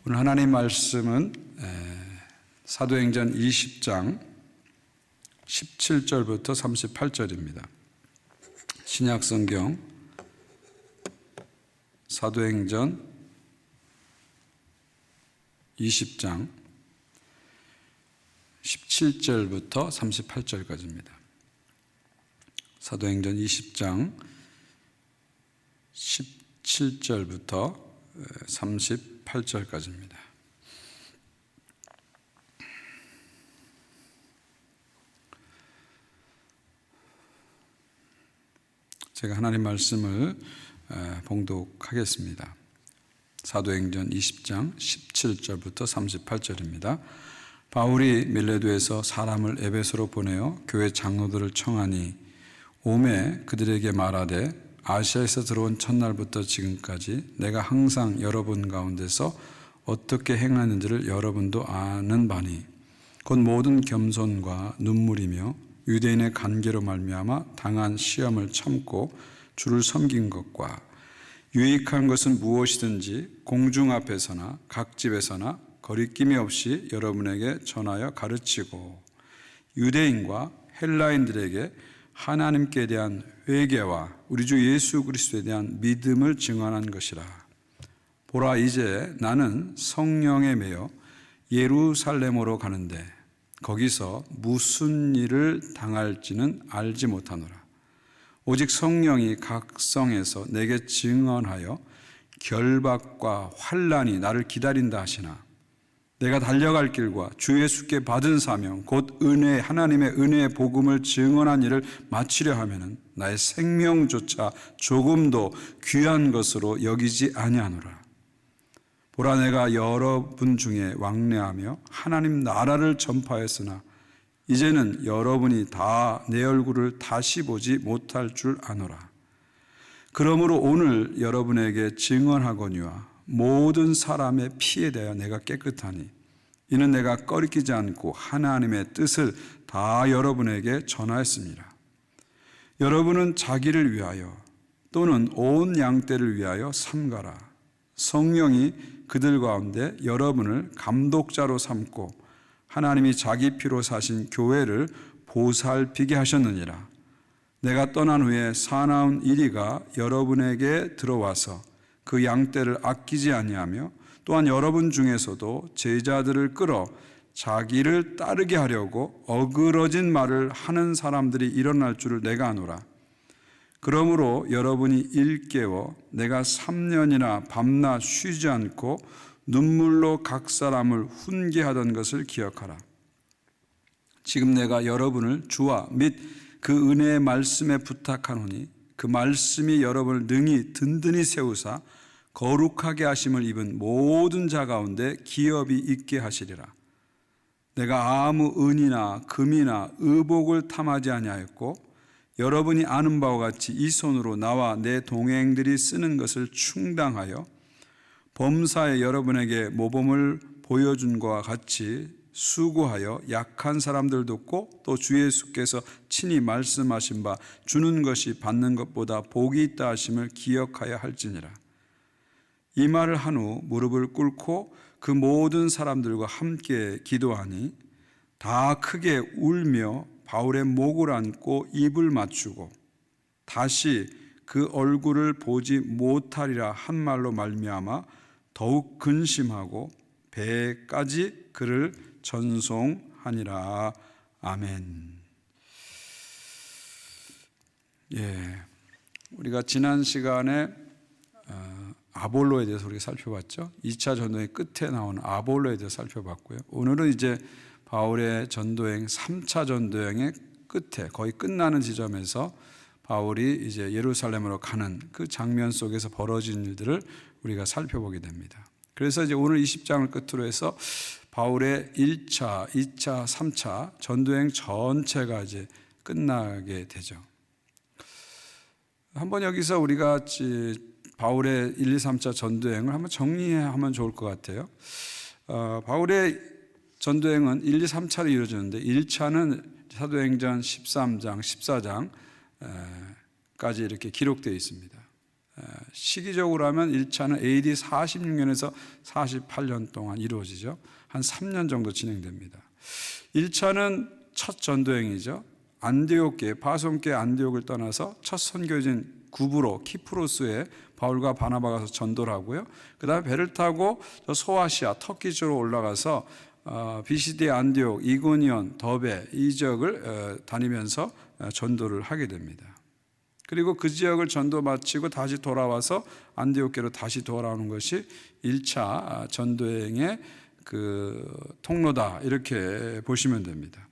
오늘 하나님 말씀은 사도행전 20장 17절부터 38절입니다. 신약성경 사도행전 20장 17절부터 38절까지입니다. 사도행전 20장 17절부터 38절까지입니다. 제가 하나님 말씀을 봉독하겠습니다. 사도행전 20장 17절부터 38절입니다. 바울이 밀레도에서 사람을 에베소로 보내어 교회 장로들을 청하니 오매 그들에게 말하되 아시아에서 들어온 첫날부터 지금까지 내가 항상 여러분 가운데서 어떻게 행하는지를 여러분도 아는 바니 곧 모든 겸손과 눈물이며 유대인의 간계로 말미암아 당한 시험을 참고 주를 섬긴 것과 유익한 것은 무엇이든지 공중 앞에서나 각 집에서나 거리낌이 없이 여러분에게 전하여 가르치고 유대인과 헬라인들에게 하나님께 대한 회개와 우리 주 예수 그리스도에 대한 믿음을 증언한 것이라. 보라, 이제 나는 성령에 매여 예루살렘으로 가는데 거기서 무슨 일을 당할지는 알지 못하노라. 오직 성령이 각 성에서 내게 증언하여 결박과 환난이 나를 기다린다 하시나 내가 달려갈 길과 주 예수께 받은 사명 곧 은혜 하나님의 은혜의 복음을 증언한 일을 마치려 하면은 나의 생명조차 조금도 귀한 것으로 여기지 아니하노라. 보라, 내가 여러분 중에 왕래하며 하나님 나라를 전파했으나 이제는 여러분이 다 내 얼굴을 다시 보지 못할 줄 아노라. 그러므로 오늘 여러분에게 증언하거니와 모든 사람의 피에 대하여 내가 깨끗하니 이는 내가 꺼리끼지 않고 하나님의 뜻을 다 여러분에게 전하였습니다. 여러분은 자기를 위하여 또는 온 양떼를 위하여 삼가라. 성령이 그들 가운데 여러분을 감독자로 삼고 하나님이 자기 피로 사신 교회를 보살피게 하셨느니라. 내가 떠난 후에 사나운 이리가 여러분에게 들어와서 그 양떼를 아끼지 아니하며 또한 여러분 중에서도 제자들을 끌어 자기를 따르게 하려고 어그러진 말을 하는 사람들이 일어날 줄을 내가 아노라. 그러므로 여러분이 일깨워 내가 3년이나 밤낮 쉬지 않고 눈물로 각 사람을 훈계하던 것을 기억하라. 지금 내가 여러분을 주와 및 그 은혜의 말씀에 부탁하노니 그 말씀이 여러분을 능히 든든히 세우사 거룩하게 하심을 입은 모든 자 가운데 기업이 있게 하시리라. 내가 아무 은이나 금이나 의복을 탐하지 아니하였고 여러분이 아는 바와 같이 이 손으로 나와 내 동행들이 쓰는 것을 충당하여 범사에 여러분에게 모범을 보여준 것과 같이 수고하여 약한 사람들 돕고 또 주 예수께서 친히 말씀하신 바 주는 것이 받는 것보다 복이 있다 하심을 기억하여 할지니라. 이 말을 한 후 무릎을 꿇고 그 모든 사람들과 함께 기도하니 다 크게 울며 바울의 목을 안고 입을 맞추고 다시 그 얼굴을 보지 못하리라 한 말로 말미암아 더욱 근심하고 배까지 그를 전송하니라. 아멘. 우리가 지난 시간에 아볼로에 대해서 우리가 살펴봤죠. 2차 전도의 끝에 나오는 아볼로에 대해서 살펴봤고요. 오늘은 이제 바울의 전도행 3차 전도행의 끝에 거의 끝나는 지점에서 바울이 이제 예루살렘으로 가는 그 장면 속에서 벌어진 일들을 우리가 살펴보게 됩니다. 그래서 이제 오늘 20장을 끝으로 해서 바울의 1차, 2차, 3차 전도행 전체가 이제 끝나게 되죠. 한번 여기서 우리가 바울의 1, 2, 3차 전도행을 한번 정리하면 좋을 것 같아요. 바울의 전도행은 1, 2, 3차로 이루어지는데 1차는 사도행전 13장, 14장까지 이렇게 기록되어 있습니다. 시기적으로 하면 1차는 AD 46년에서 48년 동안 이루어지죠. 한 3년 정도 진행됩니다. 1차는 첫 전도행이죠. 안디옥계, 바손계 안디옥을 떠나서 첫 선교진 구브로, 키프로스에 바울과 바나바가 가서 전도를 하고요. 그 다음에 배를 타고 소아시아, 터키 쪽으로 올라가서 비시디 안디옥, 이고니온, 더베 이 지역을 다니면서 전도를 하게 됩니다. 그리고 그 지역을 전도 마치고 다시 돌아와서 안디옥계로 다시 돌아오는 것이 1차 전도행의 그 통로다 이렇게 보시면 됩니다.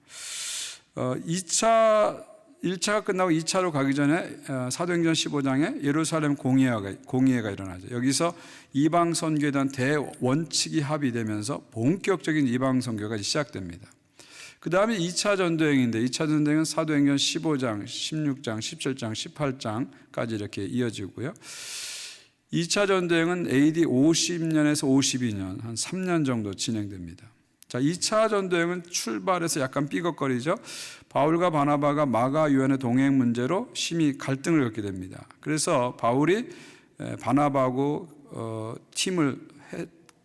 1차가 끝나고 2차로 가기 전에 사도행전 15장에 예루살렘 공의회가 일어나죠. 여기서 이방 선교에 대한 대원칙이 합의되면서 본격적인 이방 선교가 시작됩니다. 그 다음에 2차 전도행인데 2차 전도행은 사도행전 15장, 16장, 17장, 18장까지 이렇게 이어지고요. 2차 전도행은 AD 50년에서 52년, 한 3년 정도 진행됩니다. 자, 2차 전도행은 출발해서 약간 삐걱거리죠. 바울과 바나바가 마가 유한의 동행 문제로 심히 갈등을 겪게 됩니다. 그래서 바울이 바나바하고 팀을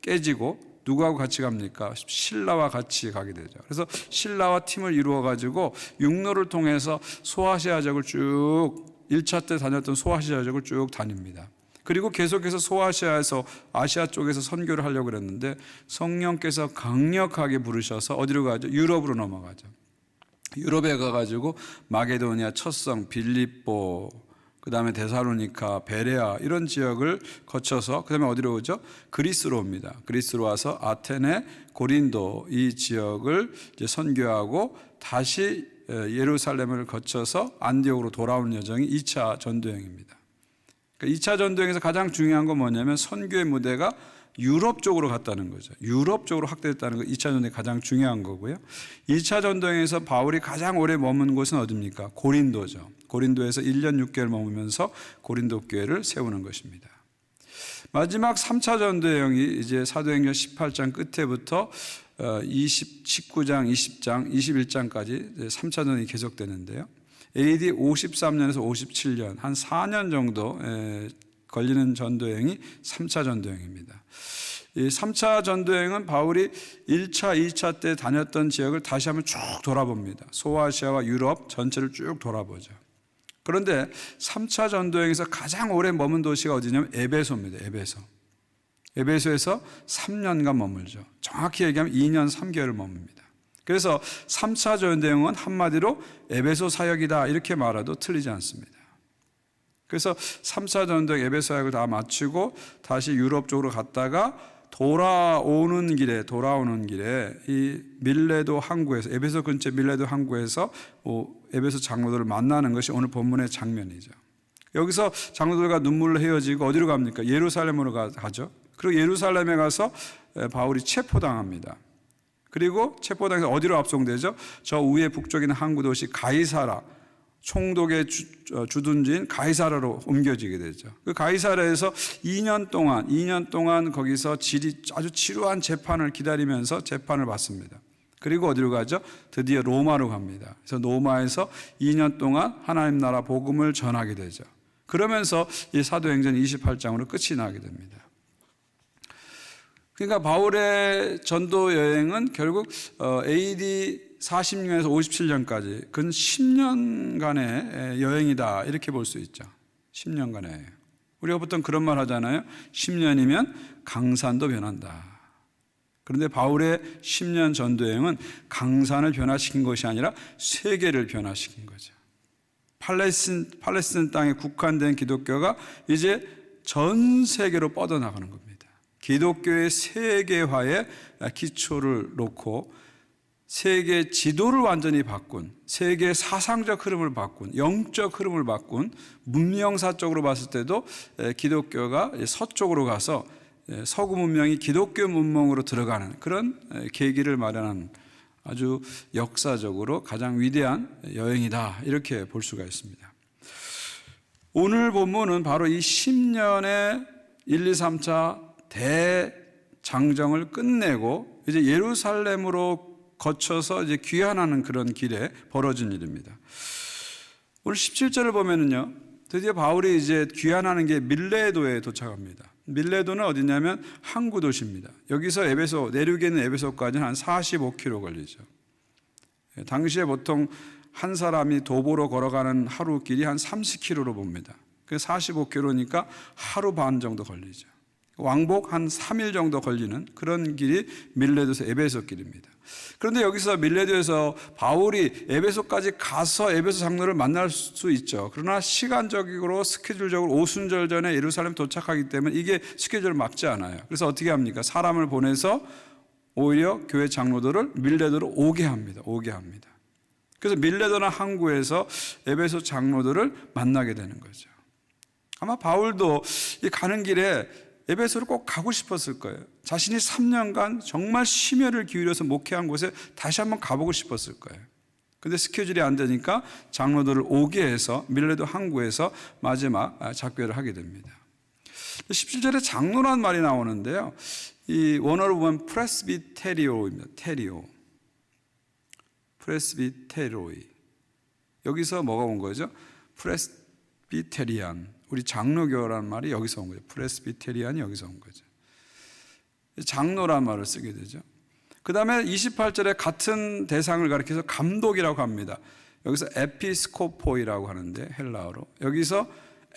깨지고 누구하고 같이 갑니까? 실라와 같이 가게 되죠. 그래서 실라와 팀을 이루어 가지고 육로를 통해서 소아시아 지역을 쭉 1차 때 다녔던 소아시아 지역을 쭉 다닙니다. 그리고 계속해서 소아시아에서 아시아 쪽에서 선교를 하려고 그랬는데 성령께서 강력하게 부르셔서 어디로 가죠? 유럽으로 넘어가죠. 유럽에 가가지고 마게도니아, 첫 성, 빌립보, 그 다음에 데살로니카, 베레아 이런 지역을 거쳐서 그 다음에 어디로 오죠? 그리스로 옵니다. 그리스로 와서 아테네, 고린도 이 지역을 이제 선교하고 다시 예루살렘을 거쳐서 안디옥으로 돌아오는 여정이 2차 전도행입니다. 그러니까 2차 전도행에서 가장 중요한 건 뭐냐면 선교의 무대가 유럽 쪽으로 갔다는 거죠. 유럽 쪽으로 확대됐다는 거 2차 전도행이 가장 중요한 거고요. 2차 전도행에서 바울이 가장 오래 머문 곳은 어디입니까? 고린도죠. 고린도에서 1년 6개월 머무면서 고린도 교회를 세우는 것입니다. 마지막 3차 전도행이 이제 사도행전 18장 끝에부터 19장, 20장, 21장까지 3차 전도행이 계속되는데요. AD 53년에서 57년, 한 4년 정도 걸리는 전도행이 3차 전도행입니다. 이 3차 전도행은 바울이 1차, 2차 때 다녔던 지역을 다시 한번 쭉 돌아봅니다. 소아시아와 유럽 전체를 쭉 돌아보죠. 그런데 3차 전도행에서 가장 오래 머문 도시가 어디냐면 에베소입니다. 에베소에서 3년간 머물죠. 정확히 얘기하면 2년 3개월을 머뭅니다. 그래서 3차 전도행은 한마디로 에베소 사역이다 이렇게 말해도 틀리지 않습니다. 그래서 3차 전도행 에베소 사역을 다 마치고 다시 유럽 쪽으로 갔다가 돌아오는 길에 이 밀레도 항구에서 에베소 근처 밀레도 항구에서 에베소 장로들을 만나는 것이 오늘 본문의 장면이죠. 여기서 장로들과 눈물로 헤어지고 어디로 갑니까? 예루살렘으로 가죠. 그리고 예루살렘에 가서 바울이 체포당합니다. 그리고 체포당해서 어디로 압송되죠? 저 위에 북쪽에 있는 항구 도시 가이사라, 총독의 주둔지인 가이사라로 옮겨지게 되죠. 그 가이사라에서 2년 동안 거기서 아주 지루한 재판을 기다리면서 재판을 받습니다. 그리고 어디로 가죠? 드디어 로마로 갑니다. 그래서 로마에서 2년 동안 하나님 나라 복음을 전하게 되죠. 그러면서 이 사도행전 28장으로 끝이 나게 됩니다. 그러니까 바울의 전도 여행은 결국 AD 46년에서 57년까지 근 10년간의 여행이다 이렇게 볼 수 있죠. 10년간의. 우리가 보통 그런 말 하잖아요. 10년이면 강산도 변한다. 그런데 바울의 10년 전도여행은 강산을 변화시킨 것이 아니라 세계를 변화시킨 거죠. 팔레스틴 땅에 국한된 기독교가 이제 전 세계로 뻗어나가는 겁니다. 기독교의 세계화에 기초를 놓고 세계 지도를 완전히 바꾼, 세계 사상적 흐름을 바꾼, 영적 흐름을 바꾼, 문명사적으로 봤을 때도 기독교가 서쪽으로 가서 서구 문명이 기독교 문명으로 들어가는 그런 계기를 마련한 아주 역사적으로 가장 위대한 여행이다 이렇게 볼 수가 있습니다. 오늘 본문은 바로 이 10년의 1, 2, 3차 대장정을 끝내고 이제 예루살렘으로 거쳐서 이제 귀환하는 그런 길에 벌어진 일입니다. 오늘 17절을 보면은요, 드디어 바울이 이제 귀환하는 게 밀레도에 도착합니다. 밀레도는 어디냐면 항구 도시입니다. 여기서 에베소, 내륙에 있는 에베소까지는 한 45km 걸리죠. 당시에 보통 한 사람이 도보로 걸어가는 하루 길이 한 30km로 봅니다. 그래서 45km니까 하루 반 정도 걸리죠. 왕복 한 3일 정도 걸리는 그런 길이 밀레도에서 에베소 길입니다. 그런데 여기서 밀레도에서 바울이 에베소까지 가서 에베소 장로를 만날 수 있죠. 그러나 시간적으로 스케줄적으로 오순절 전에 예루살렘 도착하기 때문에 이게 스케줄을 맞지 않아요. 그래서 어떻게 합니까? 사람을 보내서 오히려 교회 장로들을 밀레도로 오게 합니다. 그래서 밀레도나 항구에서 에베소 장로들을 만나게 되는 거죠. 아마 바울도 이 가는 길에 에베소를 꼭 가고 싶었을 거예요. 자신이 3년간 정말 심혈을 기울여서 목회한 곳에 다시 한번 가보고 싶었을 거예요. 근데 스케줄이 안 되니까 장로들을 오게 해서 밀레도 항구에서 마지막 작별을 하게 됩니다. 17절에 장로란 말이 나오는데요. 이 원어로 보면 프레스비테리오입니다. 프레스비테로이. 여기서 뭐가 온 거죠? 프레스비테리안. 우리 장로교라는 말이 여기서 온 거죠. 프레스비테리안이 여기서 온 거죠. 장로란 말을 쓰게 되죠. 그 다음에 28절에 같은 대상을 가리켜서 감독이라고 합니다. 여기서 에피스코포이라고 하는데 헬라어로. 여기서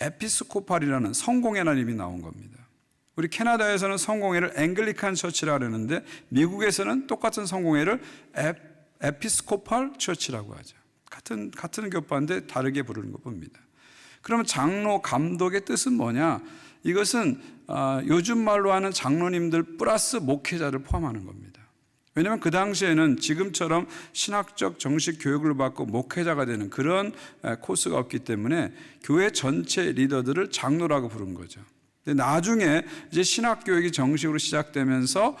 에피스코팔이라는 성공회라는 이름이 나온 겁니다. 우리 캐나다에서는 성공회를 앵글리칸 처치라고 하는데 미국에서는 똑같은 성공회를 에피스코팔 처치라고 하죠. 같은 교파인데 다르게 부르는 것 봅니다. 그러면 장로, 감독의 뜻은 뭐냐? 이것은 요즘 말로 하는 장로님들 플러스 목회자를 포함하는 겁니다. 왜냐하면 그 당시에는 지금처럼 신학적 정식 교육을 받고 목회자가 되는 그런 코스가 없기 때문에 교회 전체 리더들을 장로라고 부른 거죠. 근데 나중에 이제 신학 교육이 정식으로 시작되면서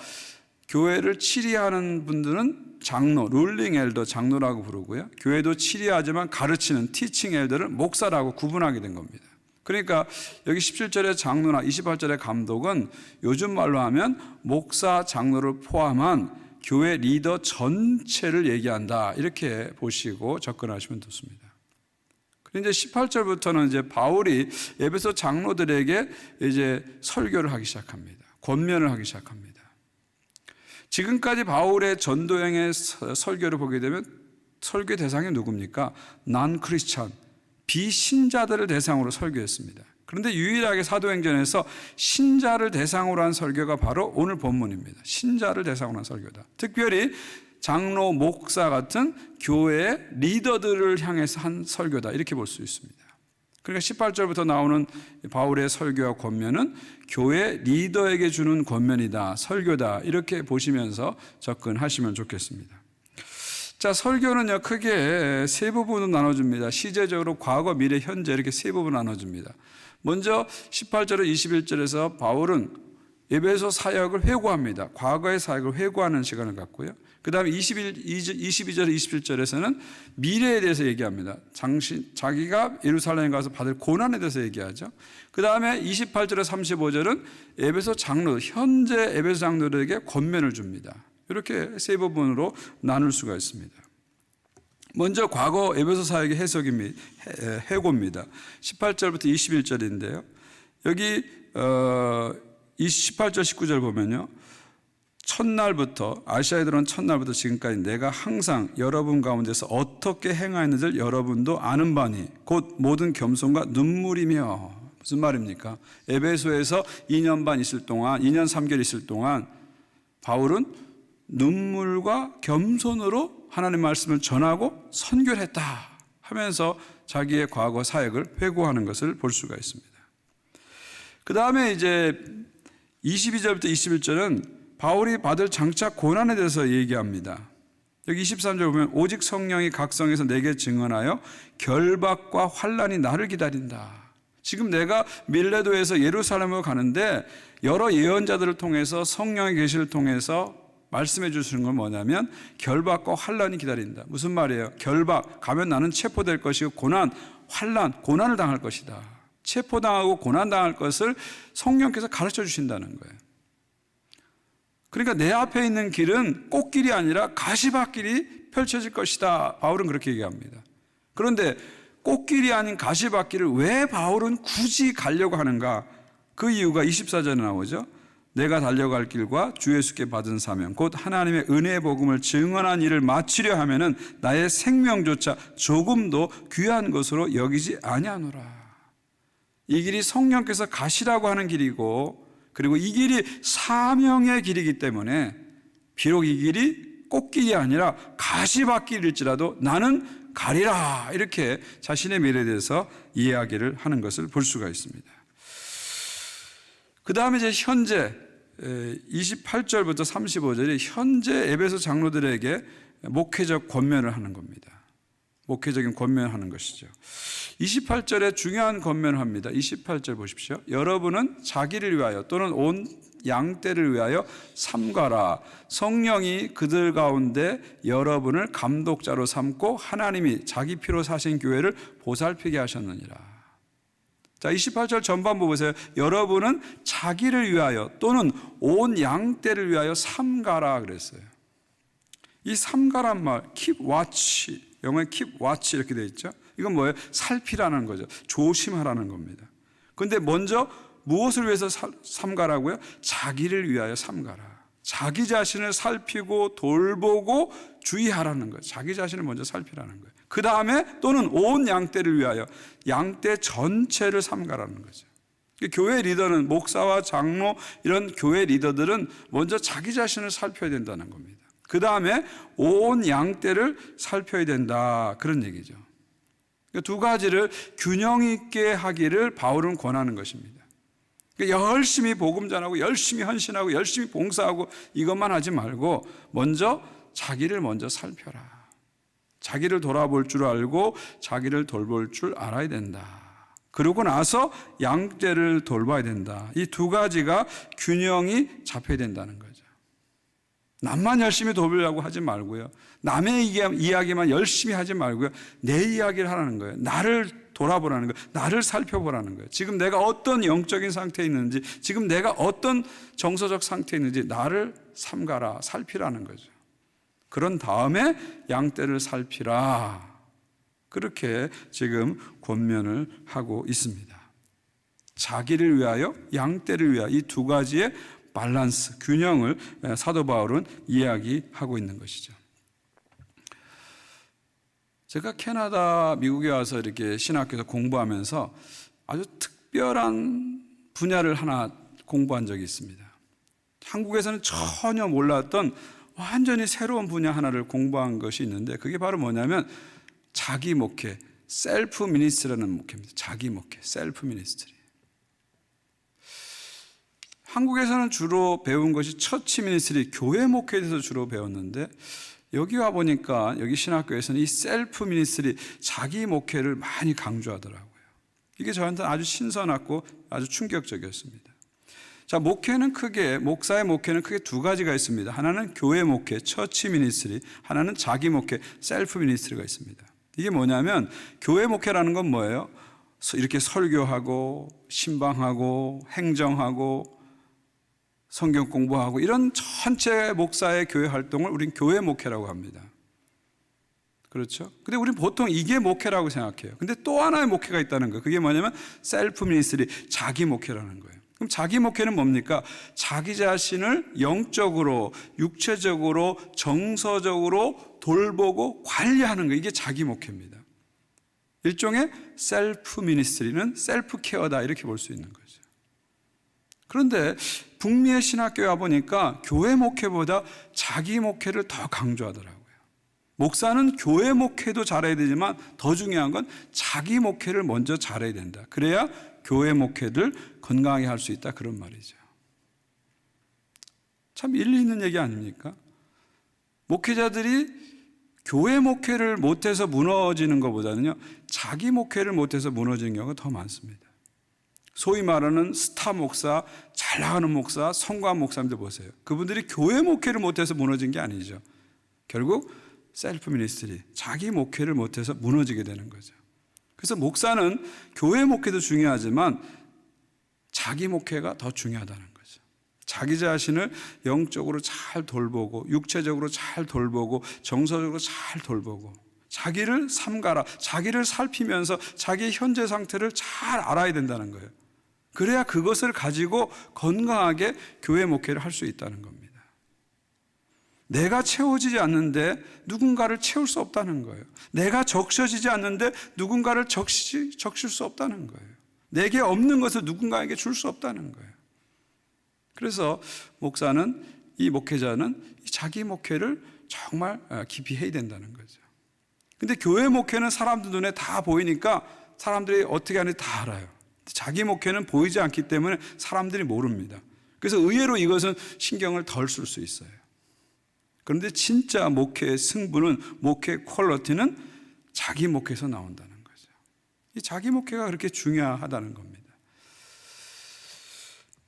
교회를 치리하는 분들은 장로, 룰링 엘더 장로라고 부르고요. 교회도 치리하지만 가르치는 티칭 엘더를 목사라고 구분하게 된 겁니다. 그러니까 여기 17절의 장로나 28절의 감독은 요즘 말로 하면 목사, 장로를 포함한 교회 리더 전체를 얘기한다. 이렇게 보시고 접근하시면 좋습니다. 그런데 18절부터는 이제 바울이 에베소 장로들에게 이제 설교를 하기 시작합니다. 권면을 하기 시작합니다. 지금까지 바울의 전도행의 설교를 보게 되면 설교 대상이 누굽니까? 난 크리스찬, 비신자들을 대상으로 설교했습니다. 그런데 유일하게 사도행전에서 신자를 대상으로 한 설교가 바로 오늘 본문입니다. 신자를 대상으로 한 설교다. 특별히 장로, 목사 같은 교회의 리더들을 향해서 한 설교다. 이렇게 볼 수 있습니다. 그러니까 18절부터 나오는 바울의 설교와 권면은 교회 리더에게 주는 권면이다, 설교다, 이렇게 보시면서 접근하시면 좋겠습니다. 자, 설교는요, 크게 세 부분으로 나눠줍니다. 시제적으로 과거, 미래, 현재 이렇게 세 부분 나눠줍니다. 먼저 18절에서 21절에서 바울은 에베소 사역을 회고합니다. 과거의 사역을 회고하는 시간을 갖고요. 그 다음에 22절, 27절에서는 미래에 대해서 얘기합니다. 자기가 예루살렘에 가서 받을 고난에 대해서 얘기하죠. 그 다음에 28절에서 35절은 에베소 장로, 현재 에베소 장로들에게 권면을 줍니다. 이렇게 세 부분으로 나눌 수가 있습니다. 먼저 과거 에베소 사역의 해석입니다. 회고입니다. 18절부터 21절인데요. 여기 18절, 19절 보면요. 첫날부터, 아시아에 들어온 첫날부터 지금까지 내가 항상 여러분 가운데서 어떻게 행하였는지를 여러분도 아는 바니 곧 모든 겸손과 눈물이며. 무슨 말입니까? 에베소에서 2년 반 있을 동안, 2년 3개월 있을 동안 바울은 눈물과 겸손으로 하나님의 말씀을 전하고 선교를 했다 하면서 자기의 과거 사역을 회고하는 것을 볼 수가 있습니다. 그 다음에 이제 22절부터 21절은 바울이 받을 장차 고난에 대해서 얘기합니다. 여기 23절 보면 오직 성령이 각성에서 내게 증언하여 결박과 환난이 나를 기다린다. 지금 내가 밀레도에서 예루살렘으로 가는데 여러 예언자들을 통해서 성령의 계시를 통해서 말씀해 주시는 건 뭐냐면 결박과 환난이 기다린다. 무슨 말이에요? 결박, 가면 나는 체포될 것이고 고난, 환난, 고난을 당할 것이다. 체포당하고 고난당할 것을 성령께서 가르쳐 주신다는 거예요. 그러니까 내 앞에 있는 길은 꽃길이 아니라 가시밭길이 펼쳐질 것이다. 바울은 그렇게 얘기합니다. 그런데 꽃길이 아닌 가시밭길을 왜 바울은 굳이 가려고 하는가? 그 이유가 24절에 나오죠. 내가 달려갈 길과 주 예수께 받은 사명 곧 하나님의 은혜의 복음을 증언한 일을 마치려 하면은 나의 생명조차 조금도 귀한 것으로 여기지 아니하노라. 이 길이 성령께서 가시라고 하는 길이고, 그리고 이 길이 사명의 길이기 때문에 비록 이 길이 꽃길이 아니라 가시밭길일지라도 나는 가리라, 이렇게 자신의 미래에 대해서 이야기를 하는 것을 볼 수가 있습니다. 그 다음에 이제 현재 28절부터 35절이 현재 에베소 장로들에게 목회적 권면을 하는 겁니다. 목회적인 권면을 하는 것이죠. 28절에 중요한 권면을 합니다. 28절 보십시오. 여러분은 자기를 위하여 또는 온 양떼를 위하여 삼가라. 성령이 그들 가운데 여러분을 감독자로 삼고 하나님이 자기 피로 사신 교회를 보살피게 하셨느니라. 자, 28절 전반부 보세요. 여러분은 자기를 위하여 또는 온 양떼를 위하여 삼가라 그랬어요. 이 삼가란 말, keep watch, 영어에 keep watch 이렇게 되어 있죠. 이건 뭐예요? 살피라는 거죠. 조심하라는 겁니다. 그런데 먼저 무엇을 위해서 삼가라고요? 자기를 위하여 삼가라. 자기 자신을 살피고 돌보고 주의하라는 거예요. 자기 자신을 먼저 살피라는 거예요. 그 다음에 또는 온 양떼를 위하여 양떼 전체를 삼가라는 거죠. 교회 리더는, 목사와 장로 이런 교회 리더들은 먼저 자기 자신을 살펴야 된다는 겁니다. 그 다음에 온 양떼를 살펴야 된다, 그런 얘기죠. 두 가지를 균형 있게 하기를 바울은 권하는 것입니다. 열심히 복음 전하고 열심히 헌신하고 열심히 봉사하고 이것만 하지 말고 먼저 자기를 먼저 살펴라. 자기를 돌아볼 줄 알고 자기를 돌볼 줄 알아야 된다. 그러고 나서 양떼를 돌봐야 된다. 이 두 가지가 균형이 잡혀야 된다는 거죠. 남만 열심히 돌보려고 하지 말고요. 남의 이야기만 열심히 하지 말고요. 내 이야기를 하라는 거예요. 나를 돌아보라는 거예요. 나를 살펴보라는 거예요. 지금 내가 어떤 영적인 상태에 있는지, 지금 내가 어떤 정서적 상태에 있는지 나를 삼가라, 살피라는 거죠. 그런 다음에 양떼를 살피라. 그렇게 지금 권면을 하고 있습니다. 자기를 위하여, 양떼를 위하여 이 두 가지의 밸런스, 균형을 사도 바울은 이야기하고 있는 것이죠. 제가 캐나다, 미국에 와서 이렇게 신학교에서 공부하면서 아주 특별한 분야를 하나 공부한 적이 있습니다. 한국에서는 전혀 몰랐던 완전히 새로운 분야 하나를 공부한 것이 있는데 그게 바로 뭐냐면 자기 목회, 셀프 미니스트리라는 목회입니다. 자기 목회, 셀프 미니스트리. 한국에서는 주로 배운 것이 처치 미니스트리, 교회 목회에 대해서 주로 배웠는데 여기 와 보니까 여기 신학교에서는 이 셀프 미니스트리, 자기 목회를 많이 강조하더라고요. 이게 저한테는 아주 신선하고 아주 충격적이었습니다. 자, 목회는 크게, 목사의 목회는 크게 두 가지가 있습니다. 하나는 교회 목회, 처치 미니스트리, 하나는 자기 목회, 셀프 미니스트리가 있습니다. 이게 뭐냐면 교회 목회라는 건 뭐예요? 이렇게 설교하고 신방하고 행정하고 성경 공부하고 이런 전체 목사의 교회 활동을 우린 교회 목회라고 합니다. 그렇죠? 근데 우리는 보통 이게 목회라고 생각해요. 근데 또 하나의 목회가 있다는 거예요. 그게 뭐냐면 셀프 미니스트리, 자기 목회라는 거예요. 그럼 자기 목회는 뭡니까? 자기 자신을 영적으로, 육체적으로, 정서적으로 돌보고 관리하는 거, 이게 자기 목회입니다. 일종의 셀프 미니스트리는 셀프 케어다, 이렇게 볼 수 있는 거죠. 그런데 북미의 신학교에 와보니까 교회 목회보다 자기 목회를 더 강조하더라고요. 목사는 교회 목회도 잘해야 되지만 더 중요한 건 자기 목회를 먼저 잘해야 된다. 그래야 교회 목회를 건강하게 할 수 있다, 그런 말이죠. 참 일리 있는 얘기 아닙니까? 목회자들이 교회 목회를 못해서 무너지는 것보다는요, 자기 목회를 못해서 무너지는 경우가 더 많습니다. 소위 말하는 스타 목사, 잘 나가는 목사, 성공한 목사님들 보세요. 그분들이 교회 목회를 못해서 무너진 게 아니죠. 결국 셀프 미니스트리, 자기 목회를 못해서 무너지게 되는 거죠. 그래서 목사는 교회 목회도 중요하지만 자기 목회가 더 중요하다는 거죠. 자기 자신을 영적으로 잘 돌보고 육체적으로 잘 돌보고 정서적으로 잘 돌보고 자기를 삼가라. 자기를 살피면서 자기의 현재 상태를 잘 알아야 된다는 거예요. 그래야 그것을 가지고 건강하게 교회 목회를 할 수 있다는 겁니다. 내가 채워지지 않는데 누군가를 채울 수 없다는 거예요. 내가 적셔지지 않는데 누군가를 적실 수 없다는 거예요. 내게 없는 것을 누군가에게 줄 수 없다는 거예요. 그래서 목사는, 이 목회자는 자기 목회를 정말 깊이 해야 된다는 거죠. 근데 교회 목회는 사람들 눈에 다 보이니까 사람들이 어떻게 하는지 다 알아요. 자기 목회는 보이지 않기 때문에 사람들이 모릅니다. 그래서 의외로 이것은 신경을 덜 쓸 수 있어요. 그런데 진짜 목회의 승부는, 목회 퀄리티는 자기 목회에서 나온다는 거죠. 이 자기 목회가 그렇게 중요하다는 겁니다.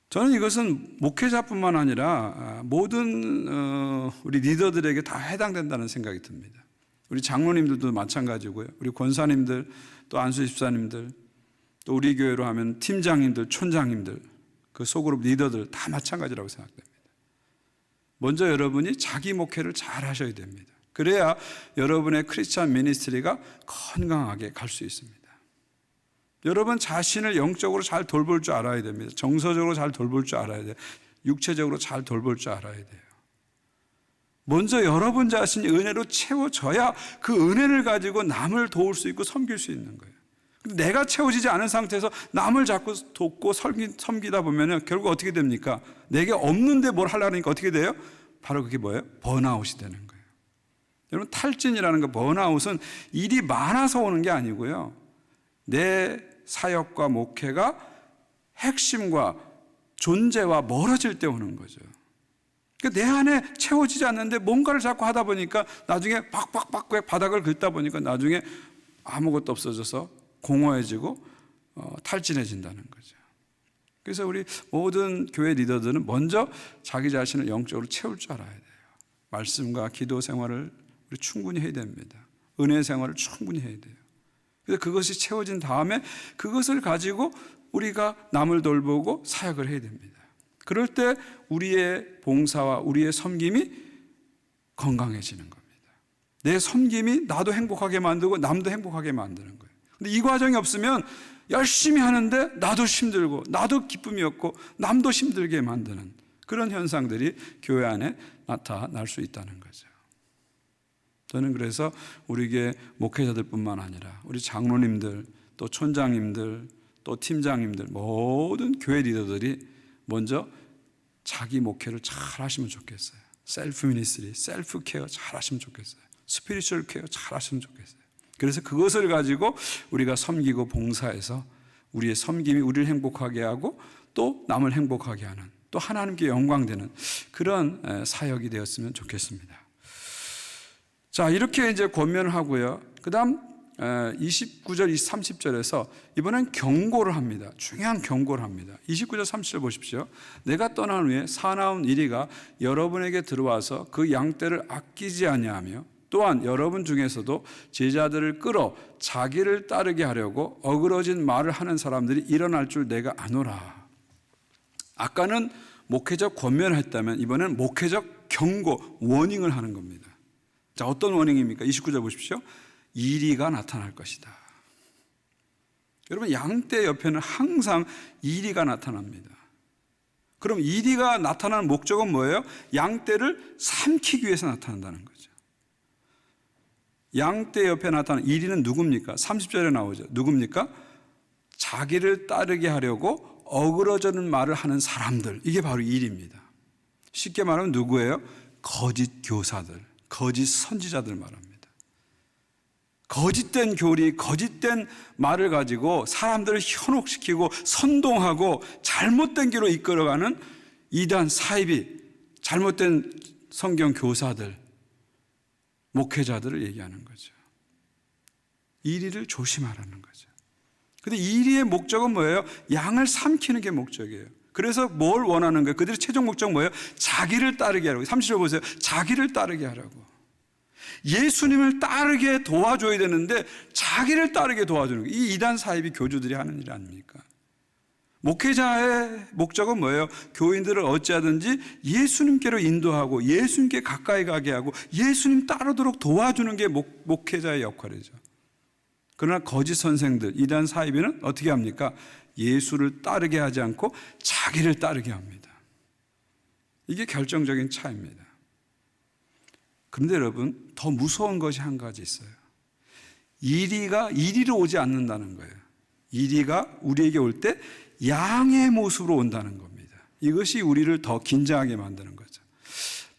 저는 이것은 목회자뿐만 아니라 모든 우리 리더들에게 다 해당된다는 생각이 듭니다. 우리 장로님들도 마찬가지고요. 우리 권사님들, 또 안수 집사님들, 또 우리 교회로 하면 팀장님들, 촌장님들, 그 소그룹 리더들 다 마찬가지라고 생각됩니다. 먼저 여러분이 자기 목회를 잘 하셔야 됩니다. 그래야 여러분의 크리스찬 미니스트리가 건강하게 갈 수 있습니다. 여러분 자신을 영적으로 잘 돌볼 줄 알아야 됩니다. 정서적으로 잘 돌볼 줄 알아야 돼요. 육체적으로 잘 돌볼 줄 알아야 돼요. 먼저 여러분 자신이 은혜로 채워져야 그 은혜를 가지고 남을 도울 수 있고 섬길 수 있는 거예요. 내가 채워지지 않은 상태에서 남을 자꾸 돕고 섬기다 보면 결국 어떻게 됩니까? 내게 없는데 뭘 하려니까 어떻게 돼요? 바로 그게 뭐예요? 번아웃이 되는 거예요. 여러분 탈진이라는 거, 번아웃은 일이 많아서 오는 게 아니고요. 내 사역과 목회가 핵심과 존재와 멀어질 때 오는 거죠. 그러니까 내 안에 채워지지 않는데 뭔가를 자꾸 하다 보니까 나중에 빡빡빡 바닥을 긁다 보니까 나중에 아무것도 없어져서 공허해지고 탈진해진다는 거죠. 그래서 우리 모든 교회 리더들은 먼저 자기 자신을 영적으로 채울 줄 알아야 돼요. 말씀과 기도 생활을 우리 충분히 해야 됩니다. 은혜 생활을 충분히 해야 돼요. 그래서 그것이 채워진 다음에 그것을 가지고 우리가 남을 돌보고 사역을 해야 됩니다. 그럴 때 우리의 봉사와 우리의 섬김이 건강해지는 겁니다. 내 섬김이 나도 행복하게 만들고 남도 행복하게 만드는 거예요. 근데 이 과정이 없으면 열심히 하는데 나도 힘들고 나도 기쁨이 없고 남도 힘들게 만드는 그런 현상들이 교회 안에 나타날 수 있다는 거죠. 저는 그래서 우리에게 목회자들뿐만 아니라 우리 장로님들, 또 촌장님들, 또 팀장님들, 모든 교회 리더들이 먼저 자기 목회를 잘 하시면 좋겠어요. 셀프 미니스트리, 셀프 케어 잘 하시면 좋겠어요. 스피리추얼 케어 잘 하시면 좋겠어요. 그래서 그것을 가지고 우리가 섬기고 봉사해서 우리의 섬김이 우리를 행복하게 하고 또 남을 행복하게 하는, 또 하나님께 영광되는 그런 사역이 되었으면 좋겠습니다. 자, 이렇게 이제 권면을 하고요. 그 다음 29절, 30절에서 이번엔 경고를 합니다. 중요한 경고를 합니다. 29절, 30절 보십시오. 내가 떠난 후에 사나운 이리가 여러분에게 들어와서 그 양떼를 아끼지 아니하며 또한 여러분 중에서도 제자들을 끌어 자기를 따르게 하려고 어그러진 말을 하는 사람들이 일어날 줄 내가 아노라. 아까는 목회적 권면을 했다면 이번에는 목회적 경고, 워닝을 하는 겁니다. 자, 어떤 워닝입니까? 29절 보십시오. 이리가 나타날 것이다. 여러분, 양떼 옆에는 항상 이리가 나타납니다. 그럼 이리가 나타나는 목적은 뭐예요? 양떼를 삼키기 위해서 나타난다는 거죠. 양떼 옆에 나타나는 이리는 누굽니까? 30절에 나오죠. 누굽니까? 자기를 따르게 하려고 어그러지는 말을 하는 사람들. 이게 바로 이리입니다. 쉽게 말하면 누구예요? 거짓 교사들, 거짓 선지자들 말합니다. 거짓된 교리, 거짓된 말을 가지고 사람들을 현혹시키고 선동하고 잘못된 길로 이끌어가는 이단 사이비, 잘못된 성경 교사들, 목회자들을 얘기하는 거죠. 이리를 조심하라는 거죠. 근데 이리의 목적은 뭐예요? 양을 삼키는 게 목적이에요. 그래서 뭘 원하는 거예요? 그들의 최종 목적은 뭐예요? 자기를 따르게 하라고. 30절 보세요. 자기를 따르게 하라고. 예수님을 따르게 도와줘야 되는데 자기를 따르게 도와주는 거예요. 이 이단 사이비 교주들이 하는 일 아닙니까? 목회자의 목적은 뭐예요? 교인들을 어찌하든지 예수님께로 인도하고 예수님께 가까이 가게 하고 예수님 따르도록 도와주는 게 목회자의 역할이죠. 그러나 거짓 선생들, 이단 사이비는 어떻게 합니까? 예수를 따르게 하지 않고 자기를 따르게 합니다. 이게 결정적인 차이입니다. 그런데 여러분, 더 무서운 것이 한 가지 있어요. 이리가 이리로 오지 않는다는 거예요. 이리가 우리에게 올 때 양의 모습으로 온다는 겁니다. 이것이 우리를 더 긴장하게 만드는 거죠.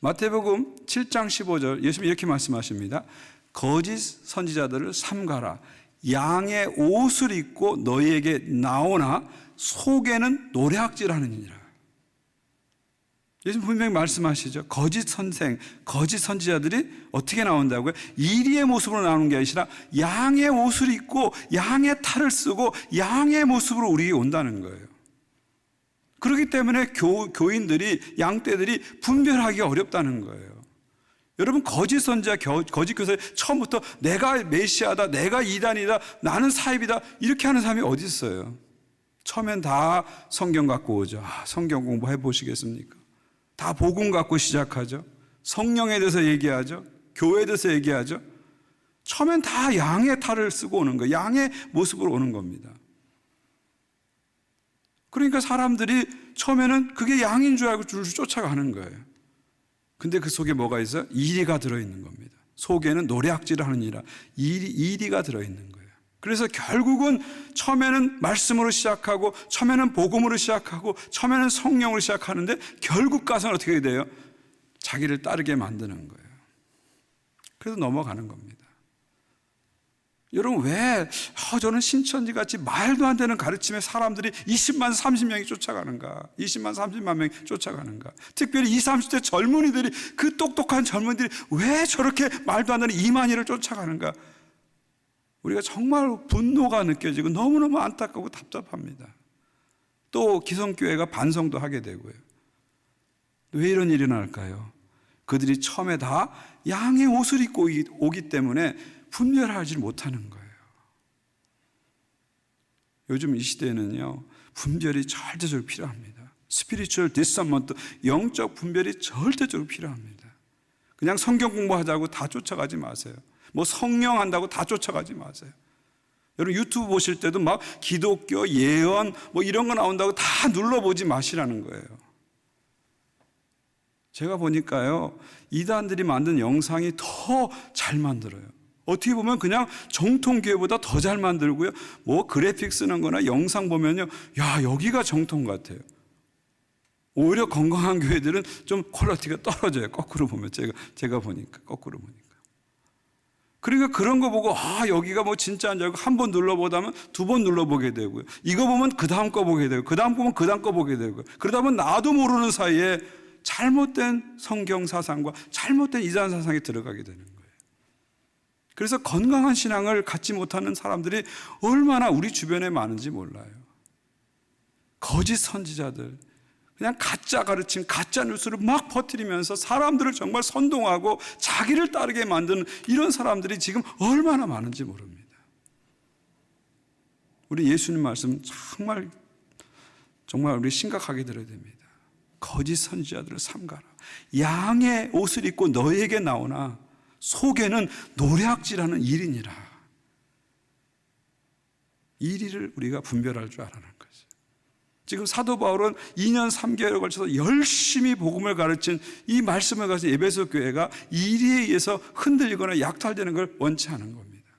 마태복음 7장 15절 예수님이 이렇게 말씀하십니다. 거짓 선지자들을 삼가라. 양의 옷을 입고 너희에게 나오나 속에는 노략질하느니라. 예수님 분명히 말씀하시죠. 거짓 선생, 거짓 선지자들이 어떻게 나온다고요? 이리의 모습으로 나오는 게 아니라 양의 옷을 입고 양의 탈을 쓰고 양의 모습으로 우리에게 온다는 거예요. 그렇기 때문에 교인들이, 양떼들이 분별하기 어렵다는 거예요. 여러분, 거짓 선지자, 거짓 교사에 처음부터 내가 메시아다, 내가 이단이다, 나는 사입이다 이렇게 하는 사람이 어디 있어요? 처음엔 다 성경 갖고 오죠. 성경 공부해 보시겠습니까? 다 복음 갖고 시작하죠. 성령에 대해서 얘기하죠. 교회에 대해서 얘기하죠. 처음엔 다 양의 탈을 쓰고 오는 거예요. 양의 모습으로 오는 겁니다. 그러니까 사람들이 처음에는 그게 양인 줄 알고 줄줄 쫓아가는 거예요. 근데 그 속에 뭐가 있어요? 이리가 들어있는 겁니다. 속에는 노략질을 하느니라. 이리가 들어있는 거예요. 그래서 결국은 처음에는 말씀으로 시작하고 처음에는 복음으로 시작하고 처음에는 성령으로 시작하는데 결국 가서는 어떻게 돼요? 자기를 따르게 만드는 거예요. 그래서 넘어가는 겁니다. 여러분, 왜 저는 신천지같이 말도 안 되는 가르침에 사람들이 20만 30명이 쫓아가는가? 20만 30만 명이 쫓아가는가? 특별히 20, 30대 젊은이들이, 그 똑똑한 젊은이들이 왜 저렇게 말도 안 되는 이만희를 쫓아가는가? 우리가 정말 분노가 느껴지고 너무너무 안타깝고 답답합니다. 또 기성교회가 반성도 하게 되고요. 왜 이런 일이 날까요? 그들이 처음에 다 양의 옷을 입고 오기 때문에 분별하지 못하는 거예요. 요즘 이 시대에는요, 분별이 절대적으로 필요합니다. 스피리추얼 디서먼트, 영적 분별이 절대적으로 필요합니다. 그냥 성경 공부하자고 다 쫓아가지 마세요. 뭐 성령 한다고 다 쫓아가지 마세요. 여러분, 유튜브 보실 때도 막 기독교, 예언 뭐 이런 거 나온다고 다 눌러보지 마시라는 거예요. 제가 보니까요, 이단들이 만든 영상이 더 잘 만들어요. 어떻게 보면 그냥 정통교회보다 더 잘 만들고요. 뭐 그래픽 쓰는 거나 영상 보면요, 야, 여기가 정통 같아요. 오히려 건강한 교회들은 좀 퀄리티가 떨어져요. 거꾸로 보면, 제가 보니까, 거꾸로 보니까. 그러니까 그런 거 보고 여기가 뭐 진짜인지 알고 한 번 눌러보다면 두 번 눌러보게 되고요. 이거 보면 그 다음 거 보게 되고, 그 다음 보면 그 다음 거 보게 되고, 그러다 보면 나도 모르는 사이에 잘못된 성경 사상과 잘못된 이단 사상에 들어가게 되는 거예요. 그래서 건강한 신앙을 갖지 못하는 사람들이 얼마나 우리 주변에 많은지 몰라요. 거짓 선지자들, 그냥 가짜 가르침, 가짜 뉴스를 막 퍼뜨리면서 사람들을 정말 선동하고 자기를 따르게 만드는 이런 사람들이 지금 얼마나 많은지 모릅니다. 우리 예수님 말씀 정말 우리 심각하게 들어야 됩니다. 거짓 선지자들을 삼가라. 양의 옷을 입고 너에게 나오나 속에는 노략질하는 일이니라. 이리를 우리가 분별할 줄 알아는 거죠. 지금 사도 바울은 2년 3개월에 걸쳐서 열심히 복음을 가르친 이 말씀을 가진 에베소 교회가 이리에 의해서 흔들리거나 약탈되는 걸 원치 않은 겁니다.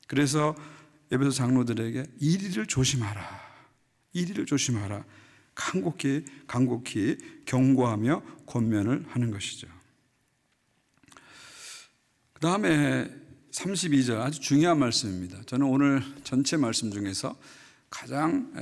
그래서 에베소 장로들에게 이리를 조심하라. 이리를 조심하라. 간곡히 경고하며 권면을 하는 것이죠. 그 다음에 32절 아주 중요한 말씀입니다. 저는 오늘 전체 말씀 중에서 가장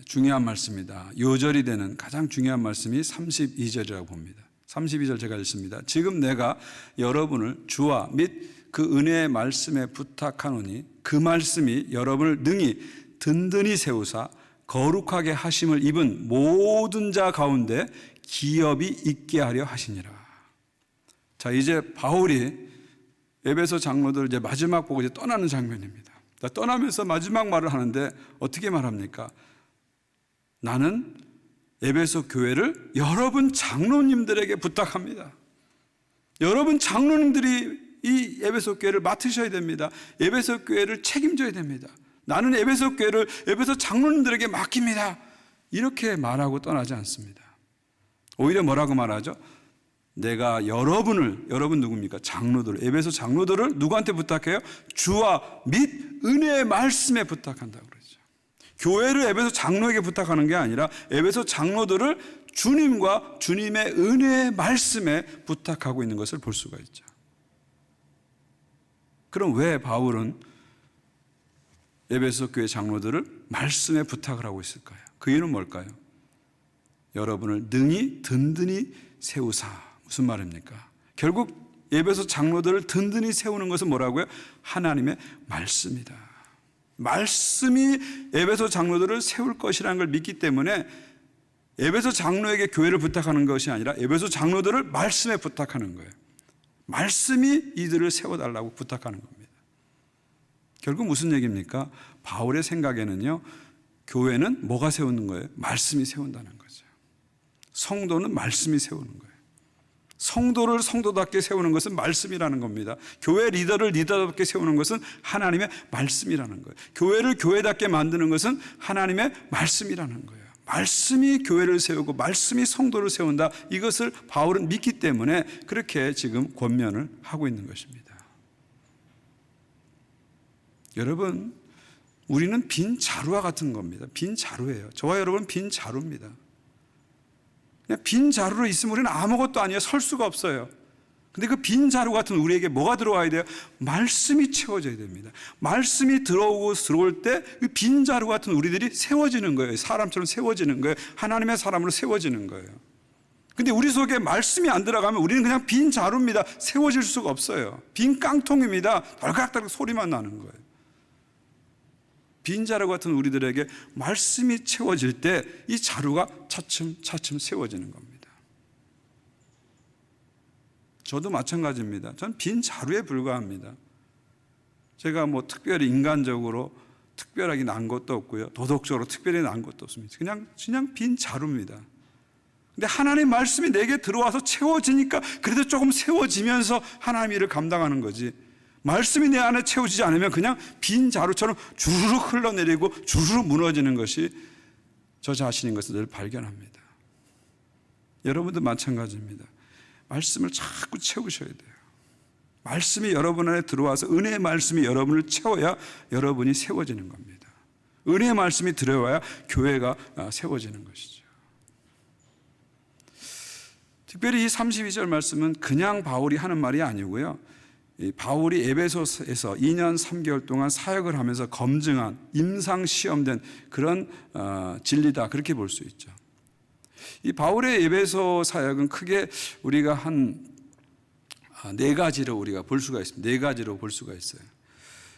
중요한 말씀이다. 요절이 되는 가장 중요한 말씀이 32절이라고 봅니다. 32절 제가 읽습니다. 지금 내가 여러분을 주와 및 그 은혜의 말씀에 부탁하노니 그 말씀이 여러분을 능히 든든히 세우사 거룩하게 하심을 입은 모든 자 가운데 기업이 있게 하려 하시니라. 자, 이제 바울이 에베소 장로들 이제 마지막 보고 이제 떠나는 장면입니다. 떠나면서 마지막 말을 하는데 어떻게 말합니까? 나는 에베소 교회를 여러분 장로님들에게 부탁합니다. 여러분 장로님들이 이 에베소 교회를 맡으셔야 됩니다. 에베소 교회를 책임져야 됩니다. 나는 에베소 교회를 에베소 장로님들에게 맡깁니다. 이렇게 말하고 떠나지 않습니다. 오히려 뭐라고 말하죠? 내가 여러분 누굽니까? 장로들, 에베소 장로들을 누구한테 부탁해요? 주와 및 은혜의 말씀에 부탁한다고 그러죠. 교회를 에베소 장로에게 부탁하는 게 아니라 에베소 장로들을 주님과 주님의 은혜의 말씀에 부탁하고 있는 것을 볼 수가 있죠. 그럼 왜 바울은 에베소 교회 장로들을 말씀에 부탁을 하고 있을까요? 그 이유는 뭘까요? 여러분을 능히 든든히 세우사. 무슨 말입니까? 결국 에베소 장로들을 든든히 세우는 것은 뭐라고요? 하나님의 말씀이다. 말씀이 에베소 장로들을 세울 것이라는 걸 믿기 때문에 에베소 장로에게 교회를 부탁하는 것이 아니라 에베소 장로들을 말씀에 부탁하는 거예요. 말씀이 이들을 세워달라고 부탁하는 겁니다. 결국 무슨 얘기입니까? 바울의 생각에는요, 교회는 뭐가 세우는 거예요? 말씀이 세운다는 거죠. 성도는 말씀이 세우는 거예요. 성도를 성도답게 세우는 것은 말씀이라는 겁니다. 교회 리더를 리더답게 세우는 것은 하나님의 말씀이라는 거예요. 교회를 교회답게 만드는 것은 하나님의 말씀이라는 거예요. 말씀이 교회를 세우고 말씀이 성도를 세운다. 이것을 바울은 믿기 때문에 그렇게 지금 권면을 하고 있는 것입니다. 여러분, 우리는 빈 자루와 같은 겁니다. 빈 자루예요. 저와 여러분은 빈 자루입니다. 그냥 빈 자루로 있으면 우리는 아무것도 아니에요. 설 수가 없어요. 근데 그 빈 자루 같은 우리에게 뭐가 들어와야 돼요? 말씀이 채워져야 됩니다. 말씀이 들어올 때 그 빈 자루 같은 우리들이 세워지는 거예요. 사람처럼 세워지는 거예요. 하나님의 사람으로 세워지는 거예요. 근데 우리 속에 말씀이 안 들어가면 우리는 그냥 빈 자루입니다. 세워질 수가 없어요. 빈 깡통입니다. 덜깍덜깍 소리만 나는 거예요. 빈자루 같은 우리들에게 말씀이 채워질 때 이 자루가 차츰차츰 세워지는 겁니다. 저도 마찬가지입니다. 저는 빈 자루에 불과합니다. 제가 뭐 특별히 인간적으로 특별하게 난 것도 없고요. 도덕적으로 특별히 난 것도 없습니다. 그냥 빈 자루입니다. 근데 하나님의 말씀이 내게 들어와서 채워지니까 그래도 조금 세워지면서 하나님의 일을 감당하는 거지. 말씀이 내 안에 채워지지 않으면 그냥 빈 자루처럼 주르륵 흘러내리고 주르륵 무너지는 것이 저 자신인 것을 늘 발견합니다. 여러분도 마찬가지입니다. 말씀을 자꾸 채우셔야 돼요. 말씀이 여러분 안에 들어와서 은혜의 말씀이 여러분을 채워야 여러분이 세워지는 겁니다. 은혜의 말씀이 들어와야 교회가 세워지는 것이죠. 특별히 이 32절 말씀은 그냥 바울이 하는 말이 아니고요. 바울이 에베소에서 2년 3개월 동안 사역을 하면서 검증한 임상시험된 그런 진리다, 그렇게 볼 수 있죠. 이 바울의 에베소 사역은 크게 우리가 한 네 가지로 우리가 볼 수가 있습니다. 네 가지로 볼 수가 있어요.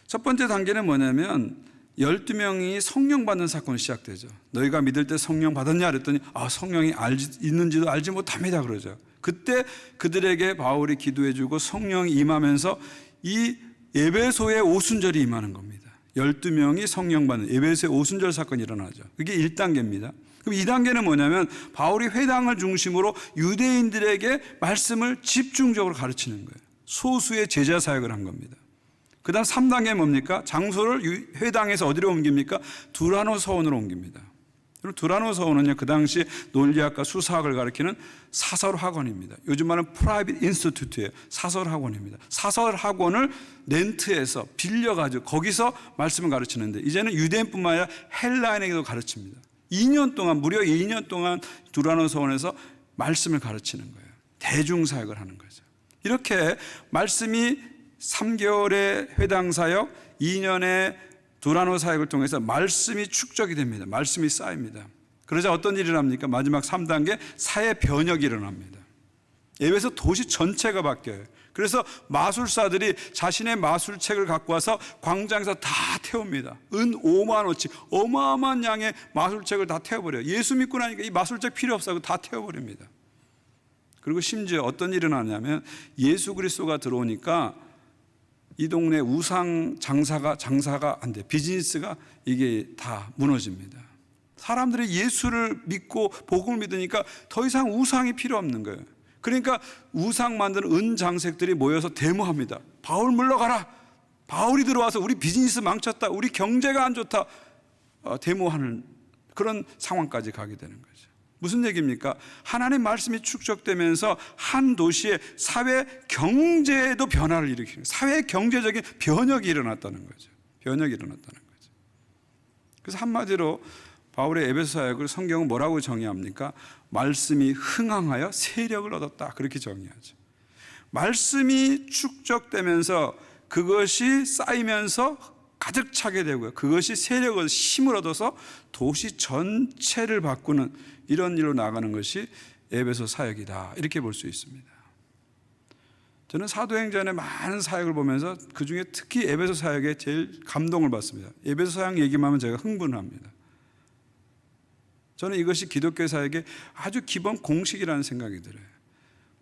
첫 번째 단계는 뭐냐면 12명이 성령 받는 사건이 시작되죠. 너희가 믿을 때 성령 받았냐 그랬더니 성령이 있는지도 알지 못합니다 그러죠. 그때 그들에게 바울이 기도해주고 성령이 임하면서 이 에베소의 오순절이 임하는 겁니다. 12명이 성령 받는 에베소의 오순절 사건이 일어나죠. 그게 1단계입니다. 그럼 2단계는 뭐냐면 바울이 회당을 중심으로 유대인들에게 말씀을 집중적으로 가르치는 거예요. 소수의 제자 사역을 한 겁니다. 그 다음 3단계는 뭡니까? 장소를 회당에서 어디로 옮깁니까? 두라노 서원으로 옮깁니다. 두라노 서원은요, 그 당시 논리학과 수사학을 가르치는 사설학원입니다. 요즘 말은 프라이빗 인스티튜트예요. 사설학원입니다. 사설학원을 렌트해서 빌려가지고 거기서 말씀을 가르치는데 이제는 유대인뿐만 아니라 헬라인에게도 가르칩니다. 2년 동안, 무려 2년 동안 두라노 서원에서 말씀을 가르치는 거예요. 대중사역을 하는 거죠. 이렇게 말씀이 3개월의 회당 사역, 2년의 두라노 사역을 통해서 말씀이 축적이 됩니다. 말씀이 쌓입니다. 그러자 어떤 일이 일어납니까? 마지막 3단계 사회 변혁이 일어납니다. 에베소 도시 전체가 바뀌어요. 그래서 마술사들이 자신의 마술책을 갖고 와서 광장에서 다 태웁니다. 은 5만 원치 어마어마한 양의 마술책을 다 태워버려요. 예수 믿고 나니까 이 마술책 필요 없어서 다 태워버립니다. 그리고 심지어 어떤 일이 일어나냐면 예수 그리스도가 들어오니까 이 동네 우상 장사가 안 돼. 비즈니스가 이게 다 무너집니다. 사람들이 예수를 믿고 복음을 믿으니까 더 이상 우상이 필요 없는 거예요. 그러니까 우상 만드는 은장색들이 모여서 데모합니다. 바울 물러가라. 바울이 들어와서 우리 비즈니스 망쳤다. 우리 경제가 안 좋다. 데모하는 그런 상황까지 가게 되는 거죠. 무슨 얘기입니까? 하나님 말씀이 축적되면서 한 도시의 사회 경제에도 변화를 일으키는, 사회 경제적인 변혁이 일어났다는 거죠. 변혁이 일어났다는 거죠. 그래서 한마디로 바울의 에베소 사역을 성경은 뭐라고 정의합니까? 말씀이 흥황하여 세력을 얻었다. 그렇게 정의하죠. 말씀이 축적되면서 그것이 쌓이면서 가득 차게 되고요. 그것이 세력을, 힘을 얻어서 도시 전체를 바꾸는 이런 일로 나가는 것이 에베소 사역이다. 이렇게 볼 수 있습니다. 저는 사도행전의 많은 사역을 보면서 그중에 특히 에베소 사역에 제일 감동을 받습니다. 에베소 사역 얘기만 하면 제가 흥분합니다. 저는 이것이 기독교 사역의 아주 기본 공식이라는 생각이 들어요.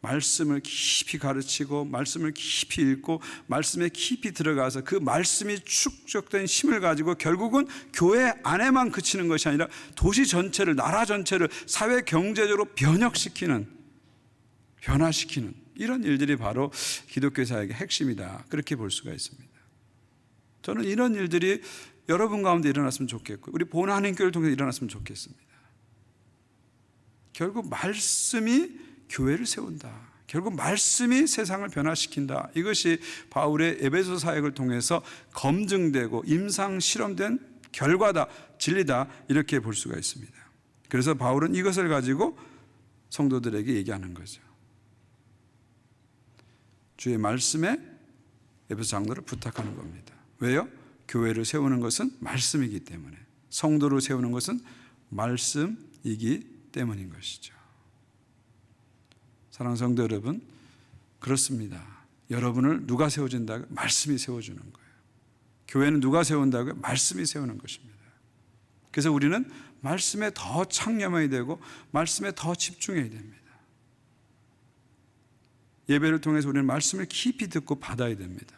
말씀을 깊이 가르치고 말씀을 깊이 읽고 말씀에 깊이 들어가서 그 말씀이 축적된 힘을 가지고 결국은 교회 안에만 그치는 것이 아니라 도시 전체를, 나라 전체를 사회 경제적으로 변혁시키는, 변화시키는 이런 일들이 바로 기독교 사역의 핵심이다. 그렇게 볼 수가 있습니다. 저는 이런 일들이 여러분 가운데 일어났으면 좋겠고 우리 본한인교회를 통해서 일어났으면 좋겠습니다. 결국 말씀이 교회를 세운다. 결국 말씀이 세상을 변화시킨다. 이것이 바울의 에베소 사역을 통해서 검증되고 임상 실험된 결과다, 진리다, 이렇게 볼 수가 있습니다. 그래서 바울은 이것을 가지고 성도들에게 얘기하는 거죠. 주의 말씀에 에베소 장로를 부탁하는 겁니다. 왜요? 교회를 세우는 것은 말씀이기 때문에, 성도를 세우는 것은 말씀이기 때문인 것이죠. 사랑하는 성도 여러분, 그렇습니다. 여러분을 누가 세워준다고요? 말씀이 세워주는 거예요. 교회는 누가 세운다고요? 말씀이 세우는 것입니다. 그래서 우리는 말씀에 더 창념해야 되고 말씀에 더 집중해야 됩니다. 예배를 통해서 우리는 말씀을 깊이 듣고 받아야 됩니다.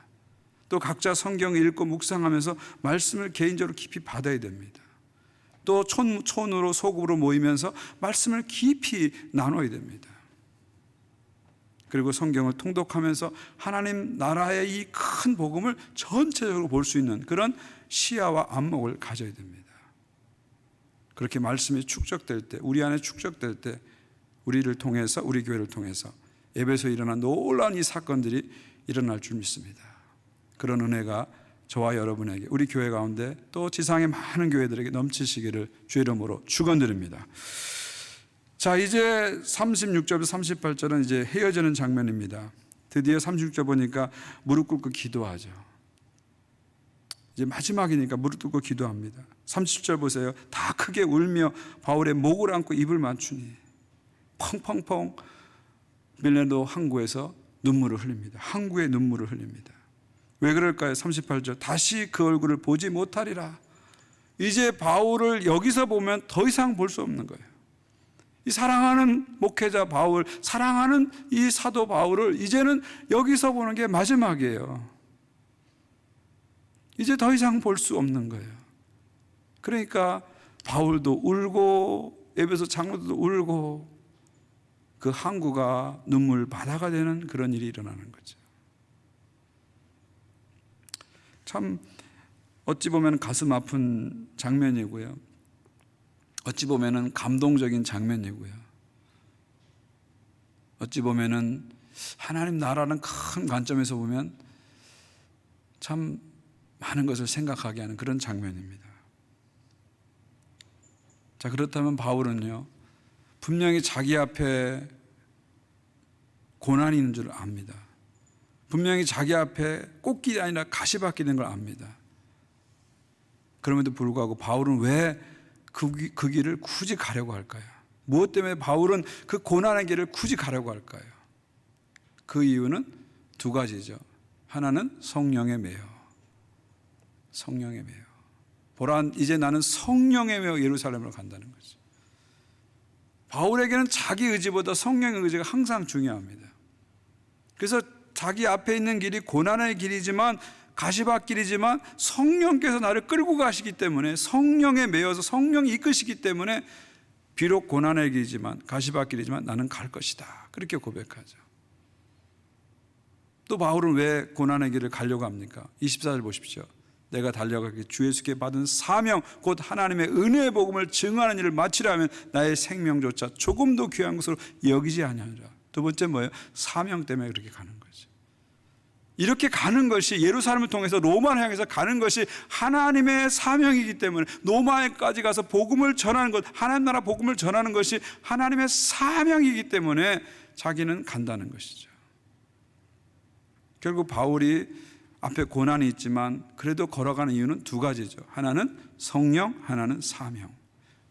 또 각자 성경을 읽고 묵상하면서 말씀을 개인적으로 깊이 받아야 됩니다. 또 촌으로 소grup으로 모이면서 말씀을 깊이 나눠야 됩니다. 그리고 성경을 통독하면서 하나님 나라의 이 큰 복음을 전체적으로 볼 수 있는 그런 시야와 안목을 가져야 됩니다. 그렇게 말씀이 축적될 때, 우리 안에 축적될 때 우리를 통해서, 우리 교회를 통해서 에베소에 일어난 놀라운 이 사건들이 일어날 줄 믿습니다. 그런 은혜가 저와 여러분에게, 우리 교회 가운데 또 지상의 많은 교회들에게 넘치시기를 주의 이름으로 축원드립니다. 자, 이제 36절부터 38절은 이제 헤어지는 장면입니다. 드디어 36절 보니까 무릎 꿇고 기도하죠. 이제 마지막이니까 무릎 꿇고 기도합니다. 30절 보세요. 다 크게 울며 바울의 목을 안고 입을 맞추니 펑펑펑 밀레도 항구에서 눈물을 흘립니다. 항구에 눈물을 흘립니다. 왜 그럴까요? 38절 다시 그 얼굴을 보지 못하리라. 이제 바울을 여기서 보면 더 이상 볼 수 없는 거예요. 이 사랑하는 목회자 바울, 사랑하는 이 사도 바울을 이제는 여기서 보는 게 마지막이에요. 이제 더 이상 볼 수 없는 거예요. 그러니까 바울도 울고 에베소 장로들도 울고 그 항구가 눈물 바다가 되는 그런 일이 일어나는 거죠. 참 어찌 보면 가슴 아픈 장면이고요. 어찌 보면은 감동적인 장면이고요. 어찌 보면은 하나님 나라는 큰 관점에서 보면 참 많은 것을 생각하게 하는 그런 장면입니다. 자, 그렇다면 바울은요, 분명히 자기 앞에 고난이 있는 줄 압니다. 분명히 자기 앞에 꽃길이 아니라 가시밭길이 있는 걸 압니다. 그럼에도 불구하고 바울은 왜 그 길을 굳이 가려고 할까요? 무엇 때문에 바울은 그 고난의 길을 굳이 가려고 할까요? 그 이유는 두 가지죠. 하나는 성령에 매여. 성령에 매여. 보라, 이제 나는 성령에 매여 예루살렘으로 간다는 거죠. 바울에게는 자기 의지보다 성령의 의지가 항상 중요합니다. 그래서 자기 앞에 있는 길이 고난의 길이지만 가시밭길이지만 성령께서 나를 끌고 가시기 때문에, 성령에 매여서 성령이 이끄시기 때문에 비록 고난의 길이지만, 가시밭길이지만 나는 갈 것이다, 그렇게 고백하죠. 또 바울은 왜 고난의 길을 가려고 합니까? 24절 보십시오. 내가 달려가기 주 예수께 받은 사명 곧 하나님의 은혜의 복음을 증언하는 일을 마치려면 나의 생명조차 조금도 귀한 것으로 여기지 아니하리라. 두 번째 뭐예요? 사명 때문에 그렇게 가는 거죠. 이렇게 가는 것이, 예루살렘을 통해서 로마를 향해서 가는 것이 하나님의 사명이기 때문에, 로마에까지 가서 복음을 전하는 것, 하나님 나라 복음을 전하는 것이 하나님의 사명이기 때문에 자기는 간다는 것이죠. 결국 바울이 앞에 고난이 있지만 그래도 걸어가는 이유는 두 가지죠. 하나는 성령, 하나는 사명.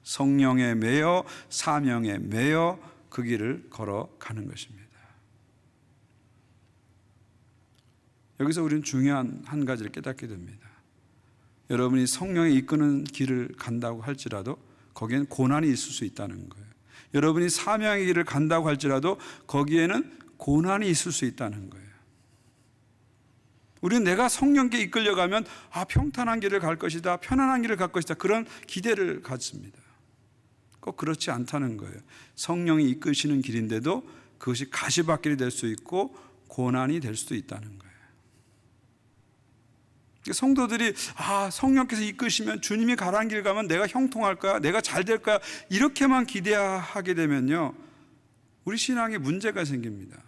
성령에 매여 사명에 매여 그 길을 걸어가는 것입니다. 여기서 우리는 중요한 한 가지를 깨닫게 됩니다. 여러분이 성령이 이끄는 길을 간다고 할지라도 거기에는 고난이 있을 수 있다는 거예요. 여러분이 사명의 길을 간다고 할지라도 거기에는 고난이 있을 수 있다는 거예요. 우리는 내가 성령께 이끌려가면 평탄한 길을 갈 것이다, 편안한 길을 갈 것이다, 그런 기대를 갖습니다. 꼭 그렇지 않다는 거예요. 성령이 이끄시는 길인데도 그것이 가시밭길이 될 수 있고 고난이 될 수도 있다는 거예요. 성도들이 성령께서 이끄시면, 주님이 가라는 길 가면 내가 형통할 거야, 내가 잘 될 거야, 이렇게만 기대하게 되면요, 우리 신앙에 문제가 생깁니다.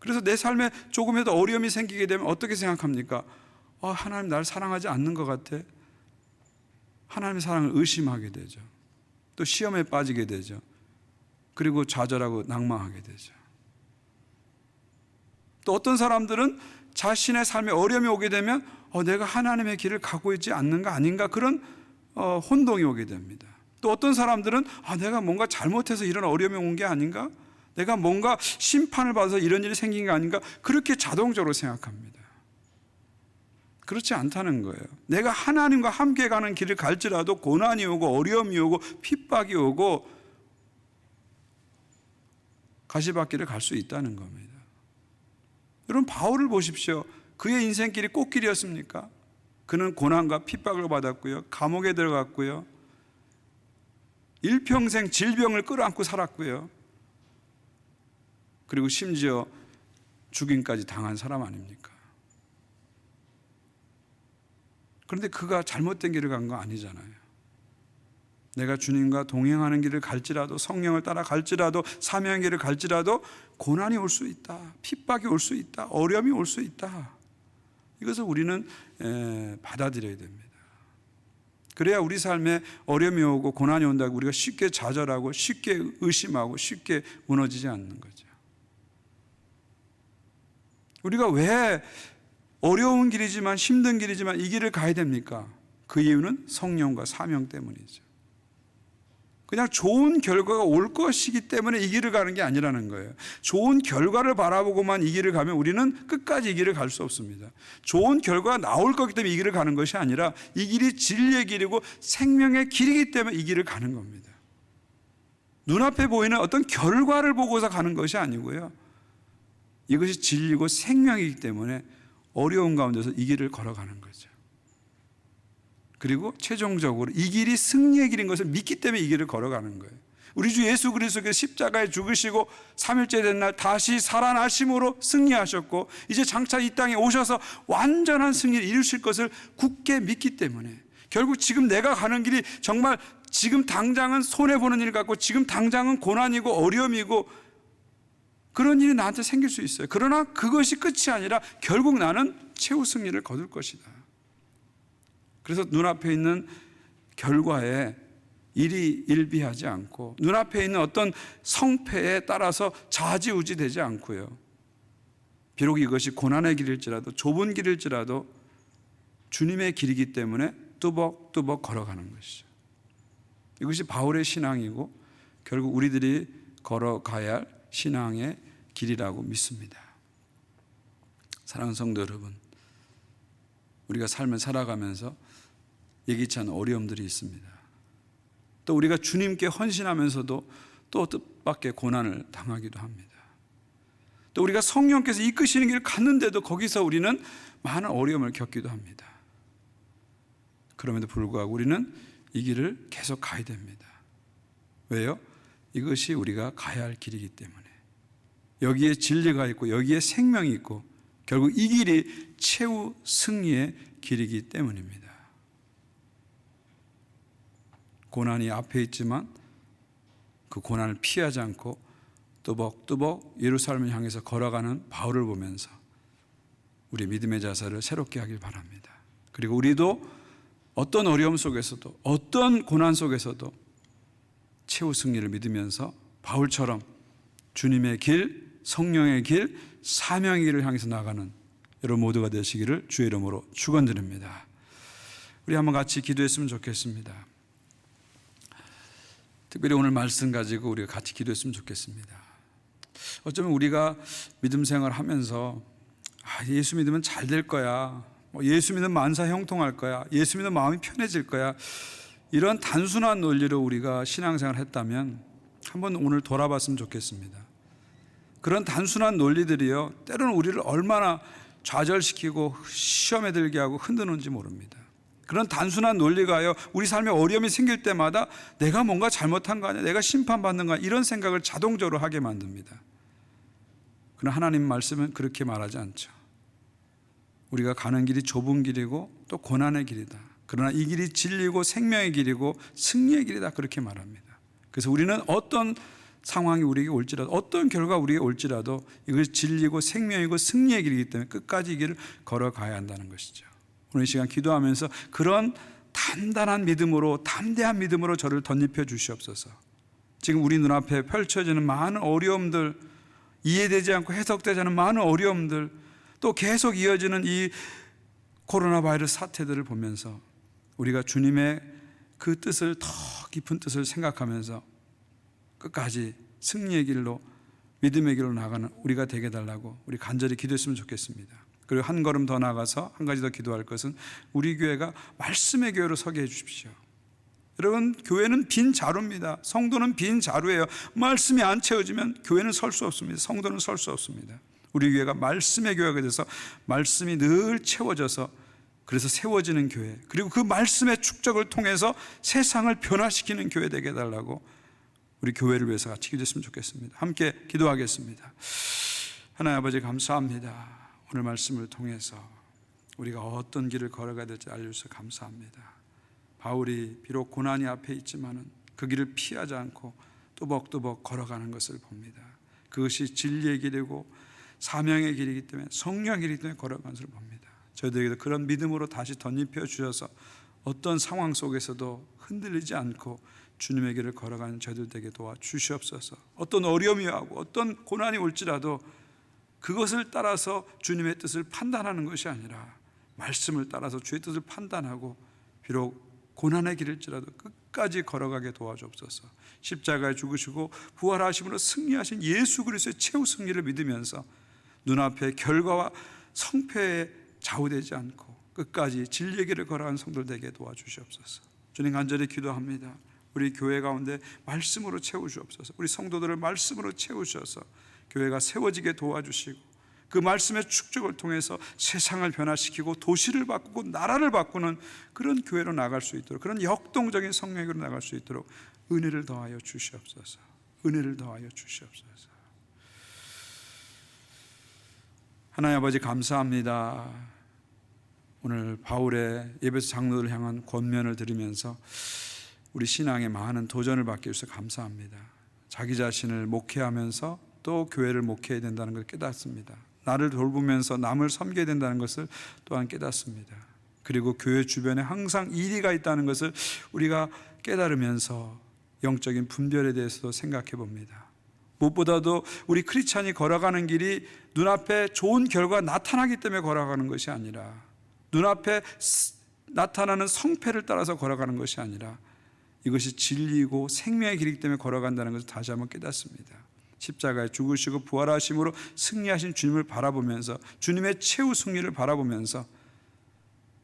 그래서 내 삶에 조금이라도 어려움이 생기게 되면 어떻게 생각합니까? 하나님 나를 사랑하지 않는 것 같아. 하나님의 사랑을 의심하게 되죠. 또 시험에 빠지게 되죠. 그리고 좌절하고 낭망하게 되죠. 또 어떤 사람들은 자신의 삶에 어려움이 오게 되면 내가 하나님의 길을 가고 있지 않는가 아닌가, 그런 혼동이 오게 됩니다. 또 어떤 사람들은 내가 뭔가 잘못해서 이런 어려움이 온 게 아닌가, 내가 뭔가 심판을 받아서 이런 일이 생긴 게 아닌가, 그렇게 자동적으로 생각합니다. 그렇지 않다는 거예요. 내가 하나님과 함께 가는 길을 갈지라도 고난이 오고 어려움이 오고 핍박이 오고 가시밭길을 갈 수 있다는 겁니다. 여러분, 바울을 보십시오. 그의 인생길이 꽃길이었습니까? 그는 고난과 핍박을 받았고요, 감옥에 들어갔고요, 일평생 질병을 끌어안고 살았고요, 그리고 심지어 죽임까지 당한 사람 아닙니까? 그런데 그가 잘못된 길을 간 거 아니잖아요. 내가 주님과 동행하는 길을 갈지라도, 성령을 따라 갈지라도, 사명의 길을 갈지라도 고난이 올 수 있다, 핍박이 올 수 있다, 어려움이 올 수 있다. 이것을 우리는 받아들여야 됩니다. 그래야 우리 삶에 어려움이 오고 고난이 온다고 우리가 쉽게 좌절하고 쉽게 의심하고 쉽게 무너지지 않는 거죠. 우리가 왜 어려운 길이지만, 힘든 길이지만 이 길을 가야 됩니까? 그 이유는 성령과 사명 때문이죠. 그냥 좋은 결과가 올 것이기 때문에 이 길을 가는 게 아니라는 거예요. 좋은 결과를 바라보고만 이 길을 가면 우리는 끝까지 이 길을 갈 수 없습니다. 좋은 결과가 나올 거기 때문에 이 길을 가는 것이 아니라 이 길이 진리의 길이고 생명의 길이기 때문에 이 길을 가는 겁니다. 눈앞에 보이는 어떤 결과를 보고서 가는 것이 아니고요, 이것이 진리고 생명이기 때문에 어려운 가운데서 이 길을 걸어가는 거죠. 그리고 최종적으로 이 길이 승리의 길인 것을 믿기 때문에 이 길을 걸어가는 거예요. 우리 주 예수 그리스도께서 십자가에 죽으시고 3일째 된 날 다시 살아나심으로 승리하셨고, 이제 장차 이 땅에 오셔서 완전한 승리를 이루실 것을 굳게 믿기 때문에, 결국 지금 내가 가는 길이 정말 지금 당장은 손해보는 일 같고 지금 당장은 고난이고 어려움이고 그런 일이 나한테 생길 수 있어요. 그러나 그것이 끝이 아니라 결국 나는 최후 승리를 거둘 것이다. 그래서 눈앞에 있는 결과에 일희일비하지 않고, 눈앞에 있는 어떤 성패에 따라서 좌지우지 되지 않고요, 비록 이것이 고난의 길일지라도 좁은 길일지라도 주님의 길이기 때문에 뚜벅뚜벅 걸어가는 것이죠. 이것이 바울의 신앙이고 결국 우리들이 걸어가야 할 신앙의 길이라고 믿습니다. 사랑하는 성도 여러분, 우리가 삶을 살아가면서 예기치 않은 어려움들이 있습니다. 또 우리가 주님께 헌신하면서도 또 뜻밖의 고난을 당하기도 합니다. 또 우리가 성령께서 이끄시는 길을 갔는데도 거기서 우리는 많은 어려움을 겪기도 합니다. 그럼에도 불구하고 우리는 이 길을 계속 가야 됩니다. 왜요? 이것이 우리가 가야 할 길이기 때문에. 여기에 진리가 있고 여기에 생명이 있고 결국 이 길이 최후 승리의 길이기 때문입니다. 고난이 앞에 있지만 그 고난을 피하지 않고 뚜벅뚜벅 예루살렘을 향해서 걸어가는 바울을 보면서 우리 믿음의 자세를 새롭게 하길 바랍니다. 그리고 우리도 어떤 어려움 속에서도 어떤 고난 속에서도 최후 승리를 믿으면서 바울처럼 주님의 길, 성령의 길, 사명의 길을 향해서 나가는 여러분 모두가 되시기를 주의 이름으로 축원드립니다. 우리 한번 같이 기도했으면 좋겠습니다. 특별히 오늘 말씀 가지고 우리가 같이 기도했으면 좋겠습니다. 어쩌면 우리가 믿음 생활을 하면서 예수 믿으면 잘 될 거야, 예수 믿으면 만사 형통할 거야, 예수 믿으면 마음이 편해질 거야, 이런 단순한 논리로 우리가 신앙생활을 했다면 한번 오늘 돌아봤으면 좋겠습니다. 그런 단순한 논리들이요, 때로는 우리를 얼마나 좌절시키고 시험에 들게 하고 흔드는지 모릅니다. 그런 단순한 논리가요, 우리 삶에 어려움이 생길 때마다 내가 뭔가 잘못한 거 아니야, 내가 심판받는 거 아니야, 이런 생각을 자동적으로 하게 만듭니다. 그러나 하나님 말씀은 그렇게 말하지 않죠. 우리가 가는 길이 좁은 길이고 또 고난의 길이다. 그러나 이 길이 진리고 생명의 길이고 승리의 길이다, 그렇게 말합니다. 그래서 우리는 어떤 상황이 우리에게 올지라도, 어떤 결과가 우리에게 올지라도 이것이 진리고 생명이고 승리의 길이기 때문에 끝까지 이 길을 걸어가야 한다는 것이죠. 오늘 이 시간 기도하면서 그런 단단한 믿음으로, 담대한 믿음으로 저를 덧입혀 주시옵소서. 지금 우리 눈앞에 펼쳐지는 많은 어려움들, 이해되지 않고 해석되지 않은 많은 어려움들, 또 계속 이어지는 이 코로나 바이러스 사태들을 보면서 우리가 주님의 그 뜻을, 더 깊은 뜻을 생각하면서 끝까지 승리의 길로, 믿음의 길로 나가는 우리가 되게 달라고 우리 간절히 기도했으면 좋겠습니다. 그리고 한 걸음 더 나가서 한 가지 더 기도할 것은 우리 교회가 말씀의 교회로 서게 해 주십시오. 여러분, 교회는 빈 자루입니다. 성도는 빈 자루예요. 말씀이 안 채워지면 교회는 설 수 없습니다. 성도는 설 수 없습니다. 우리 교회가 말씀의 교회가 돼서 말씀이 늘 채워져서 그래서 세워지는 교회, 그리고 그 말씀의 축적을 통해서 세상을 변화시키는 교회 되게 해달라고 우리 교회를 위해서 같이 기도했으면 좋겠습니다. 함께 기도하겠습니다. 하나님 아버지, 감사합니다. 오늘 말씀을 통해서 우리가 어떤 길을 걸어가야 될지 알려주셔서 감사합니다. 바울이 비록 고난이 앞에 있지만은 그 길을 피하지 않고 뚜벅뚜벅 걸어가는 것을 봅니다. 그것이 진리의 길이고 사명의 길이기 때문에, 성령의 길이기 때문에 걸어가는 것을 봅니다. 저희들에게도 그런 믿음으로 다시 덧입혀 주셔서 어떤 상황 속에서도 흔들리지 않고 주님의 길을 걸어가는 저희들 되게 도와주시옵소서. 어떤 어려움이 오고 어떤 고난이 올지라도 그것을 따라서 주님의 뜻을 판단하는 것이 아니라 말씀을 따라서 주의 뜻을 판단하고 비록 고난의 길일지라도 끝까지 걸어가게 도와주옵소서. 십자가에 죽으시고 부활하심으로 승리하신 예수 그리스도의 최후 승리를 믿으면서 눈앞의 결과와 성패에 좌우되지 않고 끝까지 진리의 길을 걸어가는 성도들 되게 도와주시옵소서. 주님, 간절히 기도합니다. 우리 교회 가운데 말씀으로 채우시옵소서. 우리 성도들을 말씀으로 채우셔서 교회가 세워지게 도와주시고 그 말씀의 축적을 통해서 세상을 변화시키고 도시를 바꾸고 나라를 바꾸는 그런 교회로 나갈 수 있도록, 그런 역동적인 성령으로 나갈 수 있도록 은혜를 더하여 주시옵소서. 은혜를 더하여 주시옵소서. 하나님 아버지, 감사합니다. 오늘 바울의 에베소 장로들을 향한 권면을 들으면서 우리 신앙에 많은 도전을 받게 해주셔서 감사합니다. 자기 자신을 목회하면서 또 교회를 목회해야 된다는 걸 깨닫습니다. 나를 돌보면서 남을 섬겨야 된다는 것을 또한 깨닫습니다. 그리고 교회 주변에 항상 이리가 있다는 것을 우리가 깨달으면서 영적인 분별에 대해서도 생각해 봅니다. 무엇보다도 우리 크리스찬이 걸어가는 길이 눈앞에 좋은 결과가 나타나기 때문에 걸어가는 것이 아니라, 눈앞에 나타나는 성패를 따라서 걸어가는 것이 아니라 이것이 진리이고 생명의 길이기 때문에 걸어간다는 것을 다시 한번 깨닫습니다. 십자가에 죽으시고 부활하심으로 승리하신 주님을 바라보면서, 주님의 최후 승리를 바라보면서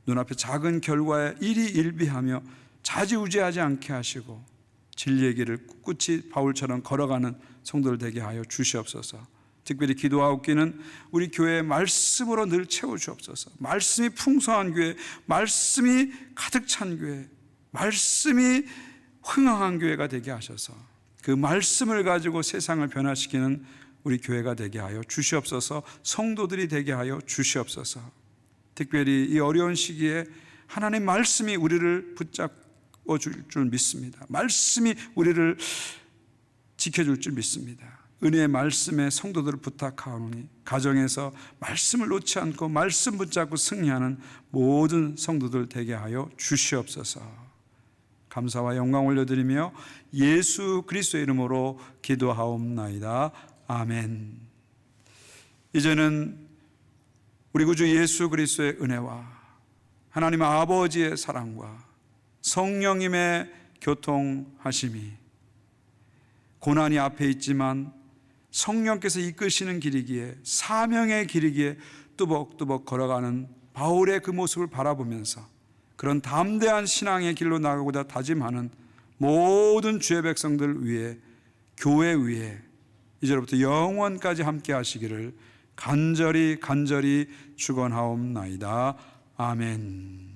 눈앞에 작은 결과에 일희일비하며 좌지우지하지 않게 하시고 진리의 길을 꿋꿋이 바울처럼 걸어가는 성도들 되게 하여 주시옵소서. 특별히 기도하옵기는 우리 교회의 말씀으로 늘 채워주옵소서. 말씀이 풍성한 교회, 말씀이 가득 찬 교회, 말씀이 흥황한 교회가 되게 하셔서 그 말씀을 가지고 세상을 변화시키는 우리 교회가 되게 하여 주시옵소서. 성도들이 되게 하여 주시옵소서. 특별히 이 어려운 시기에 하나님 말씀이 우리를 붙잡고 줄 줄 믿습니다. 말씀이 우리를 지켜줄 줄 믿습니다. 은혜의 말씀에 성도들을 부탁하오니 가정에서 말씀을 놓지 않고 말씀 붙잡고 승리하는 모든 성도들 되게 하여 주시옵소서. 감사와 영광 올려드리며 예수 그리스도의 이름으로 기도하옵나이다. 아멘. 이제는 우리 구주 예수 그리스도의 은혜와 하나님 아버지의 사랑과 성령님의 교통하심이 고난이 앞에 있지만 성령께서 이끄시는 길이기에 사명의 길이기에 뚜벅뚜벅 걸어가는 바울의 그 모습을 바라보면서 그런 담대한 신앙의 길로 나가고자 다짐하는 모든 주의 백성들 위해 교회 위에 이제로부터 영원까지 함께 하시기를 간절히 축원하옵나이다. 아멘.